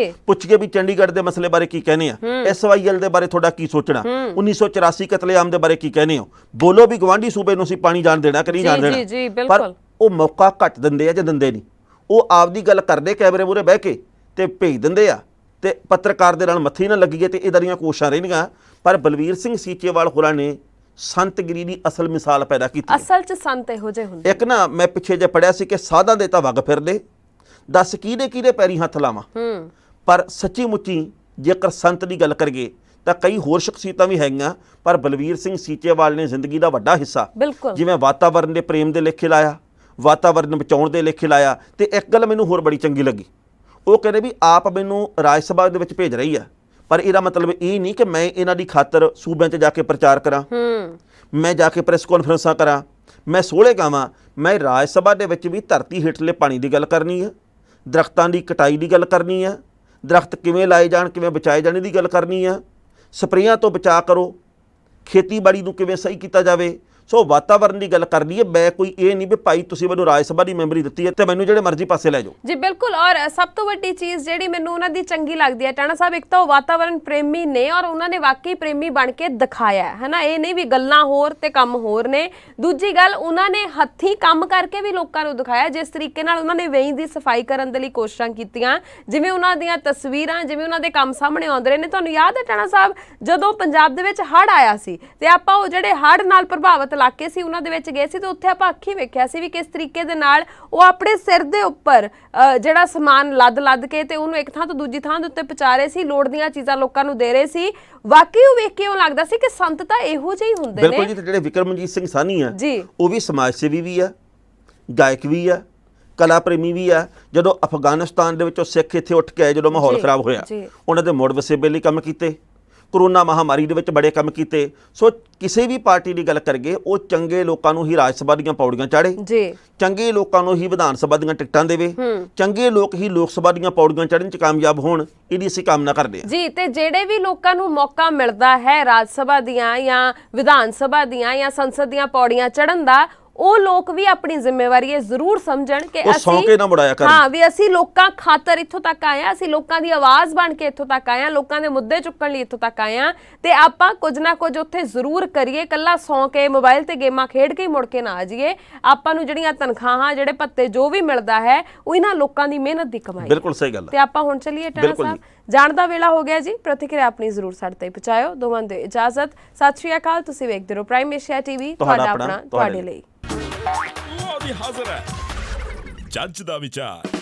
ਪੁੱਛ ਕੇ ਵੀ ਚੰਡੀਗੜ੍ਹ ਦੇ ਮਸਲੇ ਬਾਰੇ ਕੀ ਕਹਿੰਦੇ ਆ, SYL ਦੇ ਬਾਰੇ ਤੁਹਾਡਾ ਕੀ ਸੋਚਣਾ, 1984 ਕਤਲੇਆਮ ਦੇ ਬਾਰੇ ਕੀ ਕਹਿੰਦੇ ਹੋ, ਬੋਲੋ ਵੀ ਗਵਾਂਢੀ ਸੂਬੇ ਨੂੰ ਅਸੀਂ ਪਾਣੀ ਜਾਣ ਦੇਣਾ ਕਿ ਨਹੀਂ ਜਾਣ ਦੇਣਾ। ਪਰ ਉਹ ਮੌਕਾ ਘੱਟ ਦਿੰਦੇ ਆ ਜਾਂ ਦਿੰਦੇ ਨਹੀਂ, ਉਹ ਆਪਦੀ ਗੱਲ ਕਰਦੇ ਕੈਮਰੇ ਮੂਹਰੇ ਬਹਿ ਕੇ ਤੇ ਭੇਜ ਦਿੰਦੇ ਆ ਤੇ ਪੱਤਰਕਾਰ ਦੇ ਨਾਲ ਮੱਥੀ ਨਾ ਲੱਗੀਏ ਤੇ ਇਦਾਂ ਦੀਆਂ ਕੋਸ਼ਿਸ਼ਾਂ ਰਹਿਣਗੀਆਂ। ਪਰ ਬਲਵੀਰ ਸਿੰਘ ਸੀਚੇਵਾਲ ਹੋਰਾਂ ਨੇ ਸੰਤਗਿਰੀ ਦੀ ਅਸਲ ਮਿਸਾਲ ਪੈਦਾ ਕੀਤੀ। ਅਸਲ 'ਚ ਸੰਤ ਇਹੋ ਜਿਹੇ ਹੁੰਦੇ। ਇੱਕ ਨਾ ਮੈਂ ਪਿੱਛੇ ਜੇ ਪੜਿਆ ਸੀ ਕਿ ਸਾਧਾਂ ਦੇ ਤਾਂ ਵਗ ਫਿਰਦੇ, ਦੱਸ ਕਿਹਦੇ ਪੈਰੀ ਹੱਥ ਲਾਵਾਂ। ਪਰ ਸੱਚੀ ਮੁੱਚੀ ਜੇਕਰ ਸੰਤ ਦੀ ਗੱਲ ਕਰੀਏ ਤਾਂ ਕਈ ਹੋਰ ਸ਼ਖਸੀਅਤਾਂ ਵੀ ਹੈਗੀਆਂ, ਪਰ ਬਲਵੀਰ ਸਿੰਘ ਸੀਚੇਵਾਲ ਨੇ ਜ਼ਿੰਦਗੀ ਦਾ ਵੱਡਾ ਹਿੱਸਾ ਜਿਵੇਂ ਵਾਤਾਵਰਣ ਦੇ ਪ੍ਰੇਮ ਦੇ ਲੇਖੇ ਲਾਇਆ, ਵਾਤਾਵਰਣ ਬਚਾਉਣ ਦੇ ਲੇਖੇ ਲਾਇਆ। ਤੇ ਇੱਕ ਗੱਲ ਮੈਨੂੰ ਹੋਰ ਬੜੀ ਚੰਗੀ ਲੱਗੀ, ਉਹ ਕਹਿੰਦੇ ਵੀ ਆਪ ਮੈਨੂੰ ਰਾਜ ਸਭਾ ਦੇ ਵਿੱਚ ਭੇਜ ਰਹੀ ਆ, ਪਰ ਇਹਦਾ ਮਤਲਬ ਇਹ ਨਹੀਂ ਕਿ ਮੈਂ ਇਹਨਾਂ ਦੀ ਖਾਤਰ ਸੂਬਿਆਂ 'ਚ ਜਾ ਕੇ ਪ੍ਰਚਾਰ ਕਰਾਂ, ਮੈਂ ਜਾ ਕੇ ਪ੍ਰੈਸ ਕਾਨਫਰੰਸਾਂ ਕਰਾਂ, ਮੈਂ ਸੋਹਲੇ ਗਾਵਾਂ। ਮੈਂ ਰਾਜ ਸਭਾ ਦੇ ਵਿੱਚ ਵੀ ਧਰਤੀ ਹੇਠਲੇ ਪਾਣੀ ਦੀ ਗੱਲ ਕਰਨੀ ਆ, ਦਰਖਤਾਂ ਦੀ ਕਟਾਈ ਦੀ ਗੱਲ ਕਰਨੀ ਆ, ਦਰਖਤ ਕਿਵੇਂ ਲਾਏ ਜਾਣ, ਕਿਵੇਂ ਬਚਾਏ ਜਾਣ ਦੀ ਗੱਲ ਕਰਨੀ ਆ, ਸਪਰੇਆਂ ਤੋਂ ਬਚਾਅ ਕਰੋ, ਖੇਤੀਬਾੜੀ ਨੂੰ ਕਿਵੇਂ ਸਹੀ ਕੀਤਾ ਜਾਵੇ। ਸੋ ਵਾਤਾਵਰਨ ਦੀ ਗੱਲ ਕਰਨੀ ਹੈ। ਮੈਂ ਕੋਈ ਇਹ ਨਹੀਂ ਵੀ ਭਾਈ ਤੁਸੀਂ ਮੈਨੂੰ ਰਾਜ ਸਭਾ ਦੀ ਮੈਂਬਰੀ ਦਿੱਤੀ ਹੈ ਤੇ ਮੈਨੂੰ ਜਿਹੜੇ ਮਰਜ਼ੀ ਪਾਸੇ ਲੈ ਜਾਓ। ਜੀ ਬਿਲਕੁਲ। ਔਰ ਸਭ ਤੋਂ ਵੱਡੀ ਚੀਜ਼ ਜਿਹੜੀ ਮੈਨੂੰ ਉਹਨਾਂ ਦੀ ਚੰਗੀ ਲੱਗਦੀ ਹੈ ਟਾਣਾ ਸਾਹਿਬ, ਇੱਕ ਤਾਂ ਉਹ ਵਾਤਾਵਰਨ ਪ੍ਰੇਮੀ ਨੇ ਔਰ ਉਹਨਾਂ ਨੇ ਵਾਕਈ ਪ੍ਰੇਮੀ ਬਣ ਕੇ ਦਿਖਾਇਆ ਹੈ ਨਾ। ਇਹ ਨਹੀਂ ਵੀ ਗੱਲਾਂ ਹੋਰ ਤੇ ਕੰਮ ਹੋਰ ਨੇ। ਦੂਜੀ ਗੱਲ, ਉਹਨਾਂ ਨੇ ਹੱਥੀਂ ਕੰਮ ਕਰਕੇ ਵੀ ਲੋਕਾਂ ਨੂੰ ਦਿਖਾਇਆ। ਜਿਸ ਤਰੀਕੇ ਨਾਲ ਉਹਨਾਂ ਨੇ ਵੇਈਂ ਦੀ ਸਫਾਈ ਕਰਨ ਦੇ ਲਈ ਕੋਸ਼ਿਸ਼ਾਂ ਕੀਤੀਆਂ, ਜਿਵੇਂ ਉਹਨਾਂ ਦੀਆਂ ਤਸਵੀਰਾਂ, ਜਿਵੇਂ ਉਹਨਾਂ ਦੇ ਕੰਮ ਸਾਹਮਣੇ ਆਉਂਦੇ ਰਹੇ ਨੇ। ਤੁਹਾਨੂੰ ਯਾਦ ਹੈ ਟਾਣਾ ਸਾਹਿਬ, ਜਦੋਂ ਪੰਜਾਬ ਦੇ ਵਿੱਚ ਹੜ੍ਹ ਆਇਆ ਸੀ ਤੇ ਆਪਾਂ ਉਹ ਜਿਹੜੇ ਹੜ੍ਹ ਨਾਲ ਪ੍ਰਭਾਵਿਤ ਇਲਾਕੇ ਸੀ ਉਹਨਾਂ ਦੇ ਵਿੱਚ ਗਏ ਸੀ ਤੇ ਉੱਥੇ ਆਪਾਂ ਅੱਖੀਂ ਵੇਖਿਆ ਸੀ ਵੀ ਕਿਸ ਤਰੀਕੇ ਦੇ ਨਾਲ ਉਹ ਆਪਣੇ ਸਿਰ ਦੇ ਉੱਪਰ ਜਿਹੜਾ ਸਮਾਨ ਲੱਦ ਕੇ ਤੇ ਉਹਨੂੰ ਇੱਕ ਥਾਂ ਤੋਂ ਦੂਜੀ ਥਾਂ ਦੇ ਉੱਤੇ ਪਹੁੰਚਾ ਰਹੇ ਸੀ, ਲੋੜ ਦੀਆਂ ਚੀਜ਼ਾਂ ਲੋਕਾਂ ਨੂੰ ਦੇ ਰਹੇ ਸੀ। ਵਾਕਈ ਉਹ ਵੇਖ ਕੇ ਉਹ ਲੱਗਦਾ ਸੀ ਕਿ ਸੰਤ ਤਾਂ ਇਹੋ ਜਿਹੇ ਹੀ ਹੁੰਦੇ ਨੇ। ਬਿਲਕੁਲ ਜੀ। ਤੇ ਜਿਹੜੇ ਵਿਕਰਮਜੀਤ ਸਿੰਘ ਸਾਹਨੀ ਆ ਉਹ ਵੀ ਸਮਾਜ ਸੇਵੀ ਵੀ ਆ, ਗਾਇਕ ਵੀ ਆ, ਕਲਾ ਪ੍ਰੇਮੀ ਵੀ ਆ। ਜਦੋਂ ਅਫਗਾਨਿਸਤਾਨ ਦੇ ਵਿੱਚੋਂ ਸਿੱਖ ਇੱਥੇ ਉੱਠ ਕੇ ਆਏ, ਜਦੋਂ ਮਾਹੌਲ ਖਰਾਬ ਹੋਇਆ, ਉਹਨਾਂ ਦੇ ਮੁੜ ਵਸੇਬੇ ਲਈ ਕੰਮ ਕੀਤੇ, ਕਰੋਨਾ ਮਹਾਮਾਰੀ ਦੇ ਵਿੱਚ ਬੜੇ ਕੰਮ ਕੀਤੇ। ਸੋ ਕਿਸੇ ਵੀ ਪਾਰਟੀ ਦੀ ਗੱਲ ਕਰੀਏ, ਉਹ ਚੰਗੇ ਲੋਕਾਂ ਨੂੰ ਹੀ ਰਾਜ ਸਭਾ ਦੀਆਂ ਪੌੜੀਆਂ ਚਾੜੇ, ਚੰਗੇ ਲੋਕਾਂ ਨੂੰ ਹੀ ਵਿਧਾਨ ਸਭਾ ਦੀਆਂ ਟਿਕਟਾਂ ਦੇਵੇ, ਚੰਗੇ ਲੋਕ ਹੀ ਲੋਕ ਸਭਾ ਦੀਆਂ ਪੌੜੀਆਂ ਚੜ੍ਹਨ 'ਚ ਕਾਮਯਾਬ ਹੋਣ, ਇਹਦੀ ਅਸੀਂ ਕਾਮਨਾ ਕਰਦੇ ਹਾਂ ਜੀ। ਤੇ ਜਿਹੜੇ ਵੀ ਲੋਕਾਂ ਨੂੰ ਮੌਕਾ ਮਿਲਦਾ ਹੈ ਰਾਜ ਸਭਾ ਦੀਆਂ ਜਾਂ ਵਿਧਾਨ ਸਭਾ ਦੀਆਂ ਜਾਂ ਸੰਸਦ ਦੀਆਂ ਪੌੜੀਆਂ ਚੜ੍ਹਨ ਦਾ, ਉਹ ਲੋਕ ਵੀ ਆਪਣੀ ਜ਼ਿੰਮੇਵਾਰੀ ਇਹ ਜ਼ਰੂਰ ਸਮਝਣ ਕਿ ਅਸੀਂ ਅਸੀਂ ਲੋਕਾਂ ਖਾਤਰ ਇੱਥੋਂ ਤੱਕ ਆਏ ਹਾਂ, ਅਸੀਂ ਲੋਕਾਂ ਦੀ ਆਵਾਜ਼ ਬਣ ਕੇ ਇੱਥੋਂ ਤੱਕ ਆਏ ਹਾਂ, ਲੋਕਾਂ ਦੇ ਮੁੱਦੇ ਚੁੱਕਣ ਲਈ ਇੱਥੋਂ ਤੱਕ ਆਏ ਹਾਂ ਤੇ ਆਪਾਂ ਕੁਝ ਨਾ ਕੁਝ ਉੱਥੇ ਜ਼ਰੂਰ ਕਰੀਏ। ਕੱਲਾ ਸੌਂ ਕੇ ਮੋਬਾਈਲ ਤੇ ਗੇਮਾਂ ਖੇਡ ਕੇ ਹੀ ਮੁੜ ਕੇ ਨਾ ਆ ਜਾਈਏ। ਆਪਾਂ ਨੂੰ ਜਿਹੜੀਆਂ ਤਨਖਾਹਾਂ, ਜਿਹੜੇ ਭੱਤੇ, ਜੋ ਵੀ ਮਿਲਦਾ ਹੈ ਉਹ ਇਹਨਾਂ ਲੋਕਾਂ ਦੀ ਮਿਹਨਤ ਦੀ ਕਮਾਈ। ਬਿਲਕੁਲ ਸਹੀ ਗੱਲ ਹੈ। ਤੇ ਆਪਾਂ ਹੁਣ ਚੱਲੀਏ ਟਾਣਾ ਸਾਹਿਬ, ਜਾਣ ਦਾ ਵੇਲਾ ਹੋ ਗਿਆ ਜੀ। ਪ੍ਰਤੀਕਿਰਿਆ ਆਪਣੀ ਜ਼ਰੂਰ ਸਾਡੇ ਤੇ ਪਹੁੰਚਾਇਓ। ਦੋਵਾਂ ਦੇ ਇਜਾਜ਼ਤ। ਸਤਿ ਸ਼੍ਰੀ ਅਕਾਲ। ਤੁਸੀਂ ਵੇਖਦੇ ਰਹੋ ਪ੍ਰਾਈਮ ਏਸ਼ੀਆ ਟੀਵੀ, ਤੁਹਾਡਾ ਆਪਣਾ, ਤੁਹਾਡੇ ਲਈ। ਉਹ ਵੀ ਹਾਜ਼ਰ ਹੈ ਜੱਜ ਦਾ ਵਿਚਾਰ।